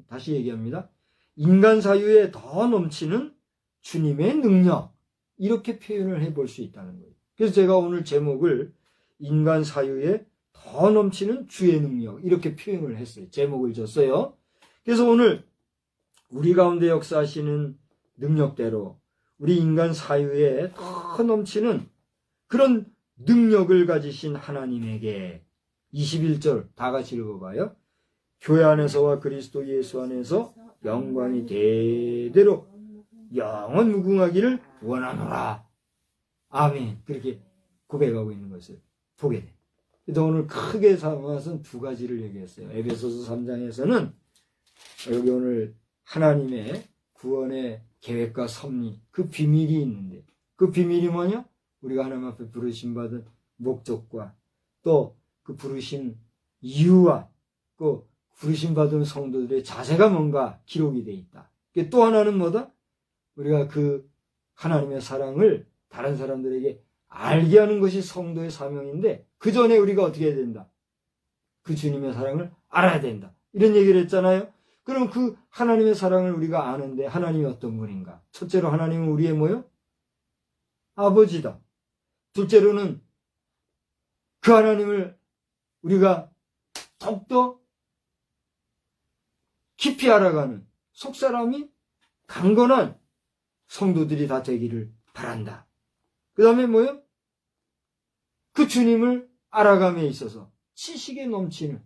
[SPEAKER 1] 다시 얘기합니다. 인간 사유에 더 넘치는 주님의 능력 이렇게 표현을 해볼 수 있다는 거예요. 그래서 제가 오늘 제목을 인간 사유에 더 넘치는 주의 능력 이렇게 표현을 했어요. 제목을 줬어요. 그래서 오늘 우리 가운데 역사하시는 능력대로 우리 인간 사유에 더 넘치는 그런 능력을 가지신 하나님에게 21절 다 같이 읽어봐요. 교회 안에서와 그리스도 예수 안에서 영광이 대대로 영원 무궁하기를 원하노라. 아멘. 그렇게 고백하고 있는 것을 보게 돼. 그래서 오늘 크게 삼아서는 두 가지를 얘기했어요. 에베소서 3장에서는 여기 오늘 하나님의 구원의 계획과 섭리, 그 비밀이 있는데 그 비밀이 뭐냐? 우리가 하나님 앞에 부르심 받은 목적과 또 그 부르신 이유와 그 부르심 받은 성도들의 자세가 뭔가 기록이 돼 있다. 또 하나는 뭐다? 우리가 그 하나님의 사랑을 다른 사람들에게 알게 하는 것이 성도의 사명인데 그 전에 우리가 어떻게 해야 된다? 그 주님의 사랑을 알아야 된다. 이런 얘기를 했잖아요. 그럼 그 하나님의 사랑을 우리가 아는데 하나님이 어떤 분인가? 첫째로 하나님은 우리의 뭐요? 아버지다. 둘째로는 그 하나님을 우리가 더욱더 깊이 알아가는 속사람이 강건한 성도들이 다 되기를 바란다. 그 다음에 뭐요? 그 주님을 알아감에 있어서 지식에 넘치는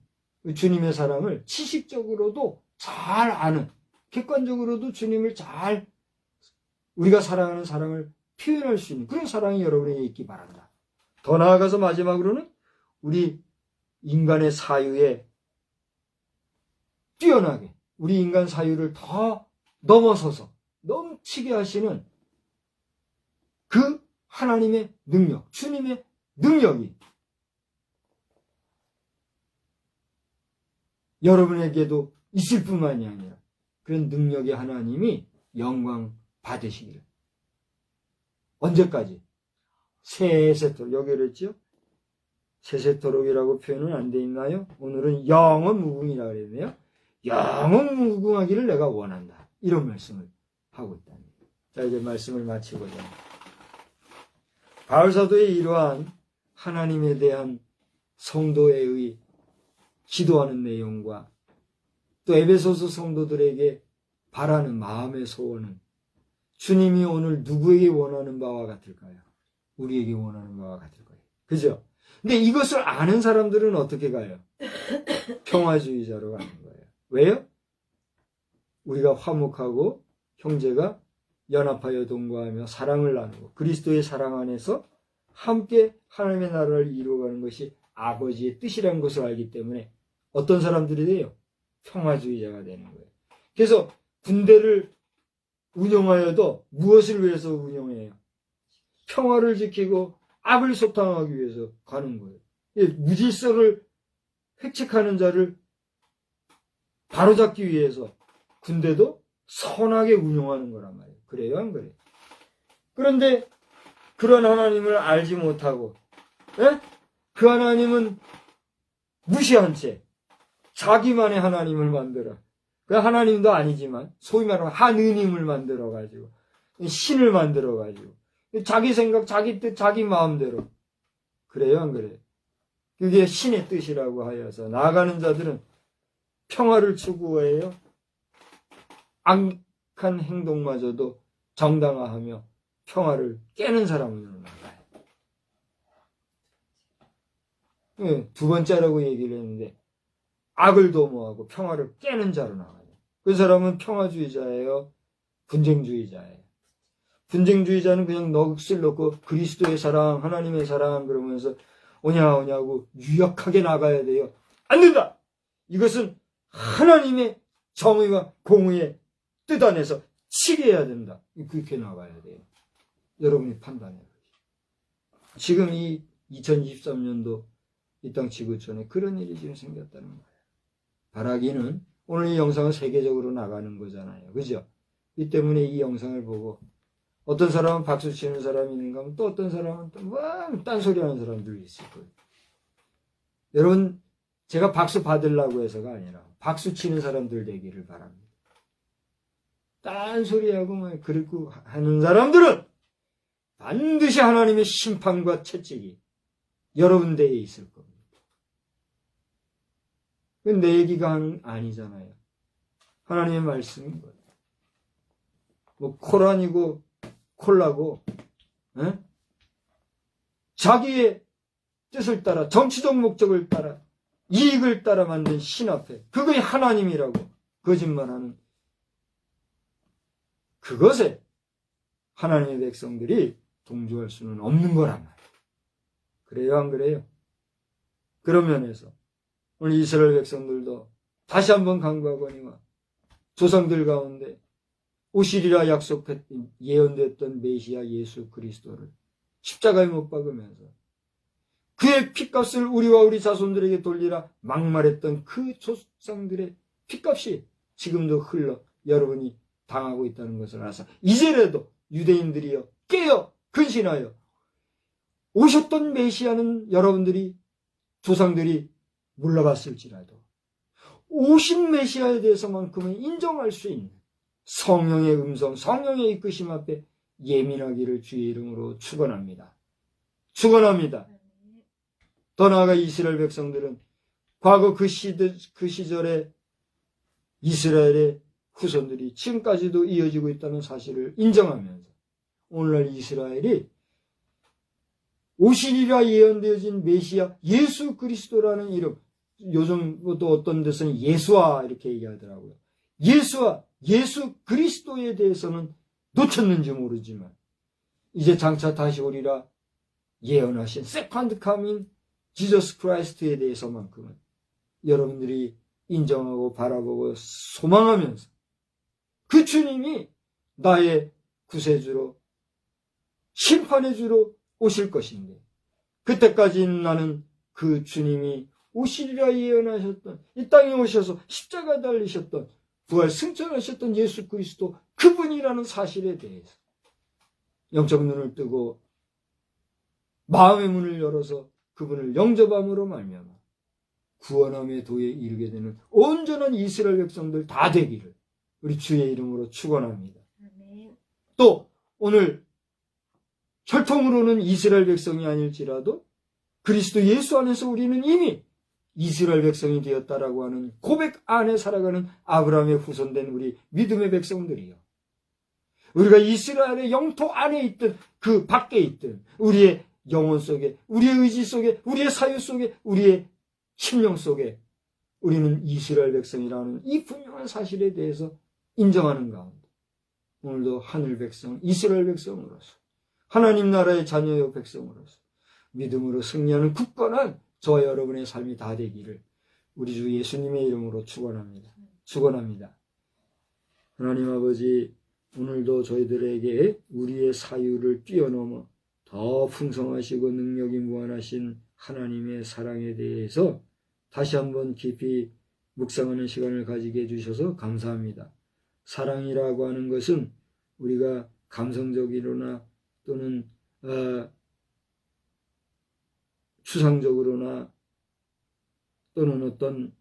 [SPEAKER 1] 주님의 사랑을 지식적으로도 잘 아는, 객관적으로도 주님을 잘 우리가 사랑하는 사랑을 표현할 수 있는 그런 사랑이 여러분에게 있기 바란다. 더 나아가서 마지막으로는 우리 인간의 사유에 뛰어나게 우리 인간 사유를 더 넘어서서 넘치게 하시는 그 하나님의 능력, 주님의 능력이 여러분에게도 있을 뿐만이 아니라 그런 능력의 하나님이 영광 받으시기를. 언제까지? 세세토록. 여기 그랬죠? 세세토록이라고 표현은 안 돼 있나요? 오늘은 영원 무궁이라고 그랬네요. 영원 무궁하기를 내가 원한다. 이런 말씀을 하고 있다. 자, 이제 말씀을 마치고자. 바울사도의 이러한 하나님에 대한 성도의 기도하는 내용과 또 에베소서 성도들에게 바라는 마음의 소원은 주님이 오늘 누구에게 원하는 바와 같을까요? 우리에게 원하는 바와 같을 거예요. 그죠? 근데 이것을 아는 사람들은 어떻게 가요? 평화주의자로 가는 거예요. 왜요? 우리가 화목하고 형제가 연합하여 동거하며 사랑을 나누고 그리스도의 사랑 안에서 함께 하나님의 나라를 이루어가는 것이 아버지의 뜻이라는 것을 알기 때문에 어떤 사람들이 돼요? 평화주의자가 되는 거예요. 그래서 군대를 운영하여도 무엇을 위해서 운영해요? 평화를 지키고 악을 소탕하기 위해서 가는 거예요. 무질서를 획책하는 자를 바로잡기 위해서 군대도 선하게 운영하는 거란 말이에요. 그래요, 안 그래요? 그런데 그런 하나님을 알지 못하고 그 하나님은 무시한 채 자기만의 하나님을 만들어. 그 하나님도 아니지만 소위 말하면 하느님을 만들어가지고 신을 만들어가지고 자기 생각, 자기 뜻, 자기 마음대로. 그래요, 안 그래요? 그게 신의 뜻이라고 하여서 나아가는 자들은 평화를 추구해요. 악한 행동마저도 정당화하며 평화를 깨는 사람으로 나가요. 두 번째라고 얘기를 했는데 악을 도모하고 평화를 깨는 자로 나가요. 그 사람은 평화주의자예요? 분쟁주의자예요? 분쟁주의자는 그냥 넋을 놓고 그리스도의 사랑, 하나님의 사랑 그러면서 오냐오냐고 유약하게 나가야 돼요. 안 된다! 이것은 하나님의 정의와 공의의 뜻 안에서 치게 해야 된다. 그렇게 나가야 돼요. 여러분이 판단해요. 지금 이 2023년도 이 땅 지구촌에 그런 일이 지금 생겼다는 거예요. 바라기는 오늘 이 영상은 세계적으로 나가는 거잖아요. 그죠? 이 때문에 이 영상을 보고 어떤 사람은 박수 치는 사람이 있는가 하면 또 어떤 사람은 또 딴소리 하는 사람들이 있을 거예요. 여러분, 제가 박수 받으려고 해서가 아니라 박수 치는 사람들 되기를 바랍니다. 딴소리하고 그리고 하는 사람들은 반드시 하나님의 심판과 채찍이 여러분 대에 있을 겁니다. 그건 내 얘기가 아니잖아요. 하나님의 말씀인 거예요. 뭐 코란이고 콜라고 자기의 뜻을 따라 정치적 목적을 따라 이익을 따라 만든 신 앞에 그것이 하나님이라고 거짓말하는 그것에 하나님의 백성들이 동조할 수는 없는 거란 말이에요. 그래요, 안 그래요? 그런 면에서 오늘 이스라엘 백성들도 다시 한번 강구하거니와 조상들 가운데 오시리라 예언됐던 메시아 예수 그리스도를 십자가에 못 박으면서 그의 핏값을 우리와 우리 자손들에게 돌리라 막말했던 그 조상들의 핏값이 지금도 흘러 여러분이 당하고 있다는 것을 알아서 이제라도 유대인들이여 깨어 근신하여 오셨던 메시아는 여러분들이 조상들이 몰라봤을지라도 오신 메시아에 대해서만큼은 인정할 수 있는 성령의 음성, 성령의 이끄심 앞에 예민하기를 주의 이름으로 축원합니다. 축원합니다. 더 나아가 이스라엘 백성들은 과거 그 시절에 이스라엘의 후손들이 지금까지도 이어지고 있다는 사실을 인정하면서 오늘날 이스라엘이 오시리라 예언되어진 메시아 예수 그리스도라는 이름, 요즘 또 어떤 데서는 예수와 이렇게 얘기하더라고요. 예수와 예수 그리스도에 대해서는 놓쳤는지 모르지만 이제 장차 다시 오리라 예언하신 세컨드 카밍 지저스 크라이스트에 대해서만큼은 여러분들이 인정하고 바라보고 소망하면서 그 주님이 나의 구세주로 심판의 주로 오실 것인데 그때까지는 나는 그 주님이 오시리라 예언하셨던 이 땅에 오셔서 십자가에 달리셨던 부활 승천하셨던 예수 그리스도 그분이라는 사실에 대해서 영적 눈을 뜨고 마음의 문을 열어서 그분을 영접함으로 말미암아 구원함의 도에 이르게 되는 온전한 이스라엘 백성들 다 되기를 우리 주의 이름으로 축원합니다. 또 오늘 혈통으로는 이스라엘 백성이 아닐지라도 그리스도 예수 안에서 우리는 이미 이스라엘 백성이 되었다라고 하는 고백 안에 살아가는 아브라함의 후손된 우리 믿음의 백성들이요. 우리가 이스라엘의 영토 안에 있든 그 밖에 있든 우리의 영혼 속에, 우리의 의지 속에, 우리의 사유 속에, 우리의 심령 속에 우리는 이스라엘 백성이라는 이 분명한 사실에 대해서 인정하는 가운데 오늘도 하늘 백성, 이스라엘 백성으로서 하나님 나라의 자녀의 백성으로서 믿음으로 승리하는 굳건한 저와 여러분의 삶이 다 되기를 우리 주 예수님의 이름으로 축원합니다. 축원합니다. 하나님 아버지, 오늘도 저희들에게 우리의 사유를 뛰어넘어 더 풍성하시고 능력이 무한하신 하나님의 사랑에 대해서 다시 한번 깊이 묵상하는 시간을 가지게 해주셔서 감사합니다. 사랑이라고 하는 것은 우리가 감성적이로나 또는 추상적으로나 또는 어떤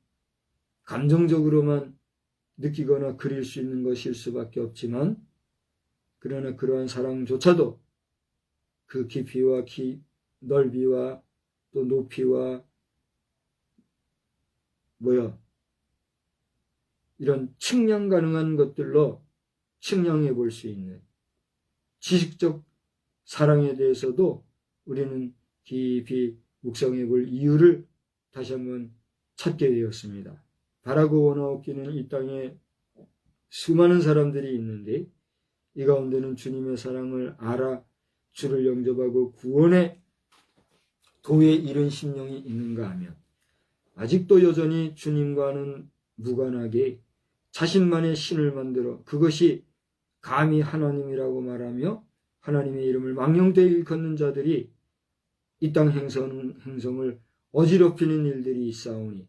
[SPEAKER 1] 감정적으로만 느끼거나 그릴 수 있는 것일 수밖에 없지만 그러나 그러한 사랑조차도 그 깊이와 넓이와 또 높이와 이런 측량 가능한 것들로 측량해 볼 수 있는 지식적 사랑에 대해서도 우리는 깊이 묵상해 볼 이유를 다시 한번 찾게 되었습니다. 바라고 원하옵기는 이 땅에 수많은 사람들이 있는데 이 가운데는 주님의 사랑을 알아 주를 영접하고 구원의 도에 이른 심령이 있는가 하면 아직도 여전히 주님과는 무관하게 자신만의 신을 만들어 그것이 감히 하나님이라고 말하며 하나님의 이름을 망령되이 일컫는 자들이 이 땅 행성을 어지럽히는 일들이 있사오니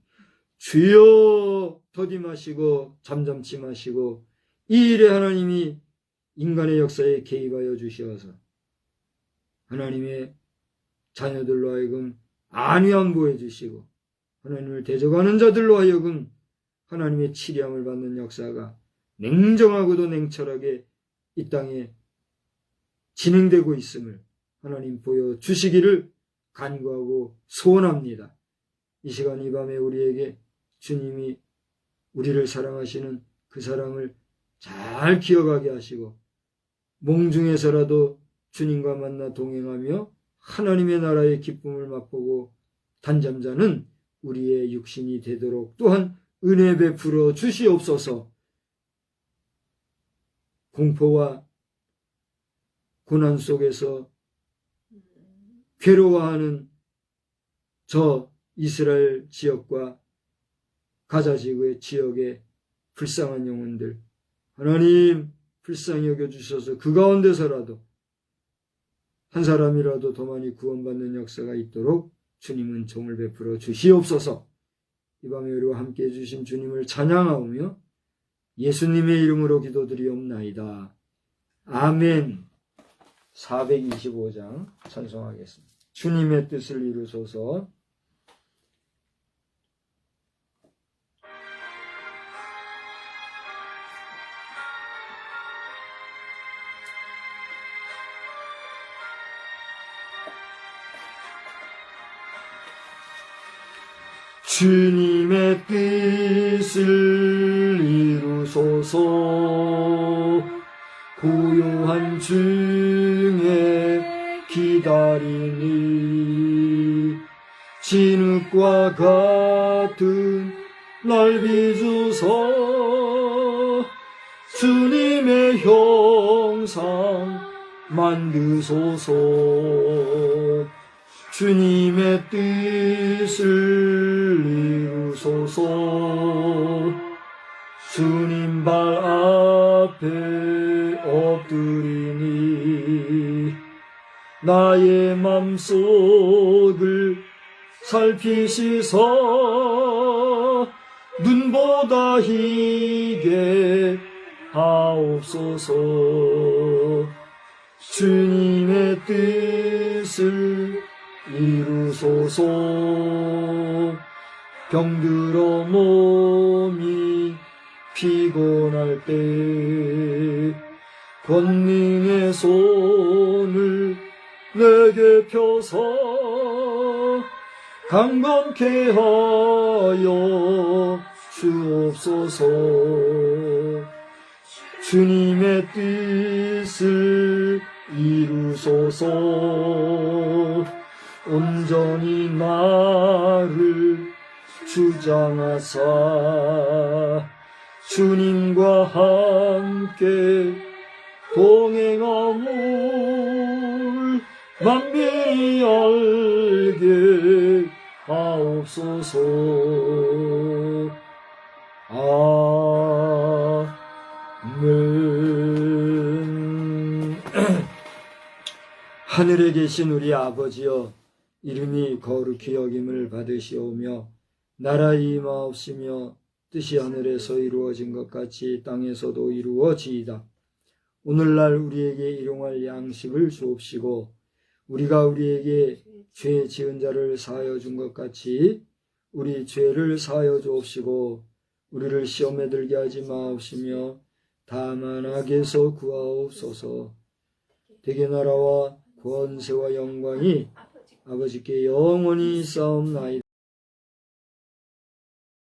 [SPEAKER 1] 주여 더디마시고 잠잠치 마시고 이 일에 하나님이 인간의 역사에 개입하여 주시어서 하나님의 자녀들로 하여금 안위함 보여주시고 하나님을 대적하는 자들로 하여금 하나님의 치리함을 받는 역사가 냉정하고도 냉철하게 이 땅에 진행되고 있음을 하나님 보여주시기를 간구하고 소원합니다. 이 시간 이 밤에 우리에게 주님이 우리를 사랑하시는 그 사랑을 잘 기억하게 하시고 몽중에서라도 주님과 만나 동행하며 하나님의 나라의 기쁨을 맛보고 단잠자는 우리의 육신이 되도록 또한 은혜 베풀어 주시옵소서. 공포와 고난 속에서 괴로워하는 저 이스라엘 지역과 가자 지역의 불쌍한 영혼들 하나님 불쌍히 여겨주셔서 그 가운데서라도 한 사람이라도 더 많이 구원받는 역사가 있도록 주님은 종을 베풀어 주시옵소서. 이 밤에 우리와 함께해 주신 주님을 찬양하오며 예수님의 이름으로 기도드리옵나이다. 아멘. 425장 찬송하겠습니다. 주님의 뜻을 이루소서. 주님의 뜻을 이루소서. 고요한 중에 기다리니 진흙과 같은 날 빚으소. 주님의 형상 만드소서. 주님의 뜻을 이루소서. 주님 발 앞에 엎드리니 나의 맘속을 살피시서 눈보다 희게 하옵소서. 주님의 뜻을 이루소서. 병들어 몸이 피곤할 때 권능의 손을 내게 펴서 강건케 하여 주옵소서. 주님의 뜻을 이루소서. 온전히 나를 주장하사 주님과 함께 동행함을 만민이 알게 하옵소서. 아멘. 하늘에 계신 우리 아버지여, 이름이 거룩히 여김을 받으시오며 나라의 임하옵시며 뜻이 하늘에서 이루어진 것 같이 땅에서도 이루어지이다. 오늘날 우리에게 일용할 양식을 주옵시고 우리가 우리에게 죄 지은 자를 사하여 준 것 같이 우리 죄를 사하여 주옵시고 우리를 시험에 들게 하지 마옵시며 다만 악에서 구하옵소서. 대개 나라와 권세와 영광이 아버지께 영원히 있사옵나이다.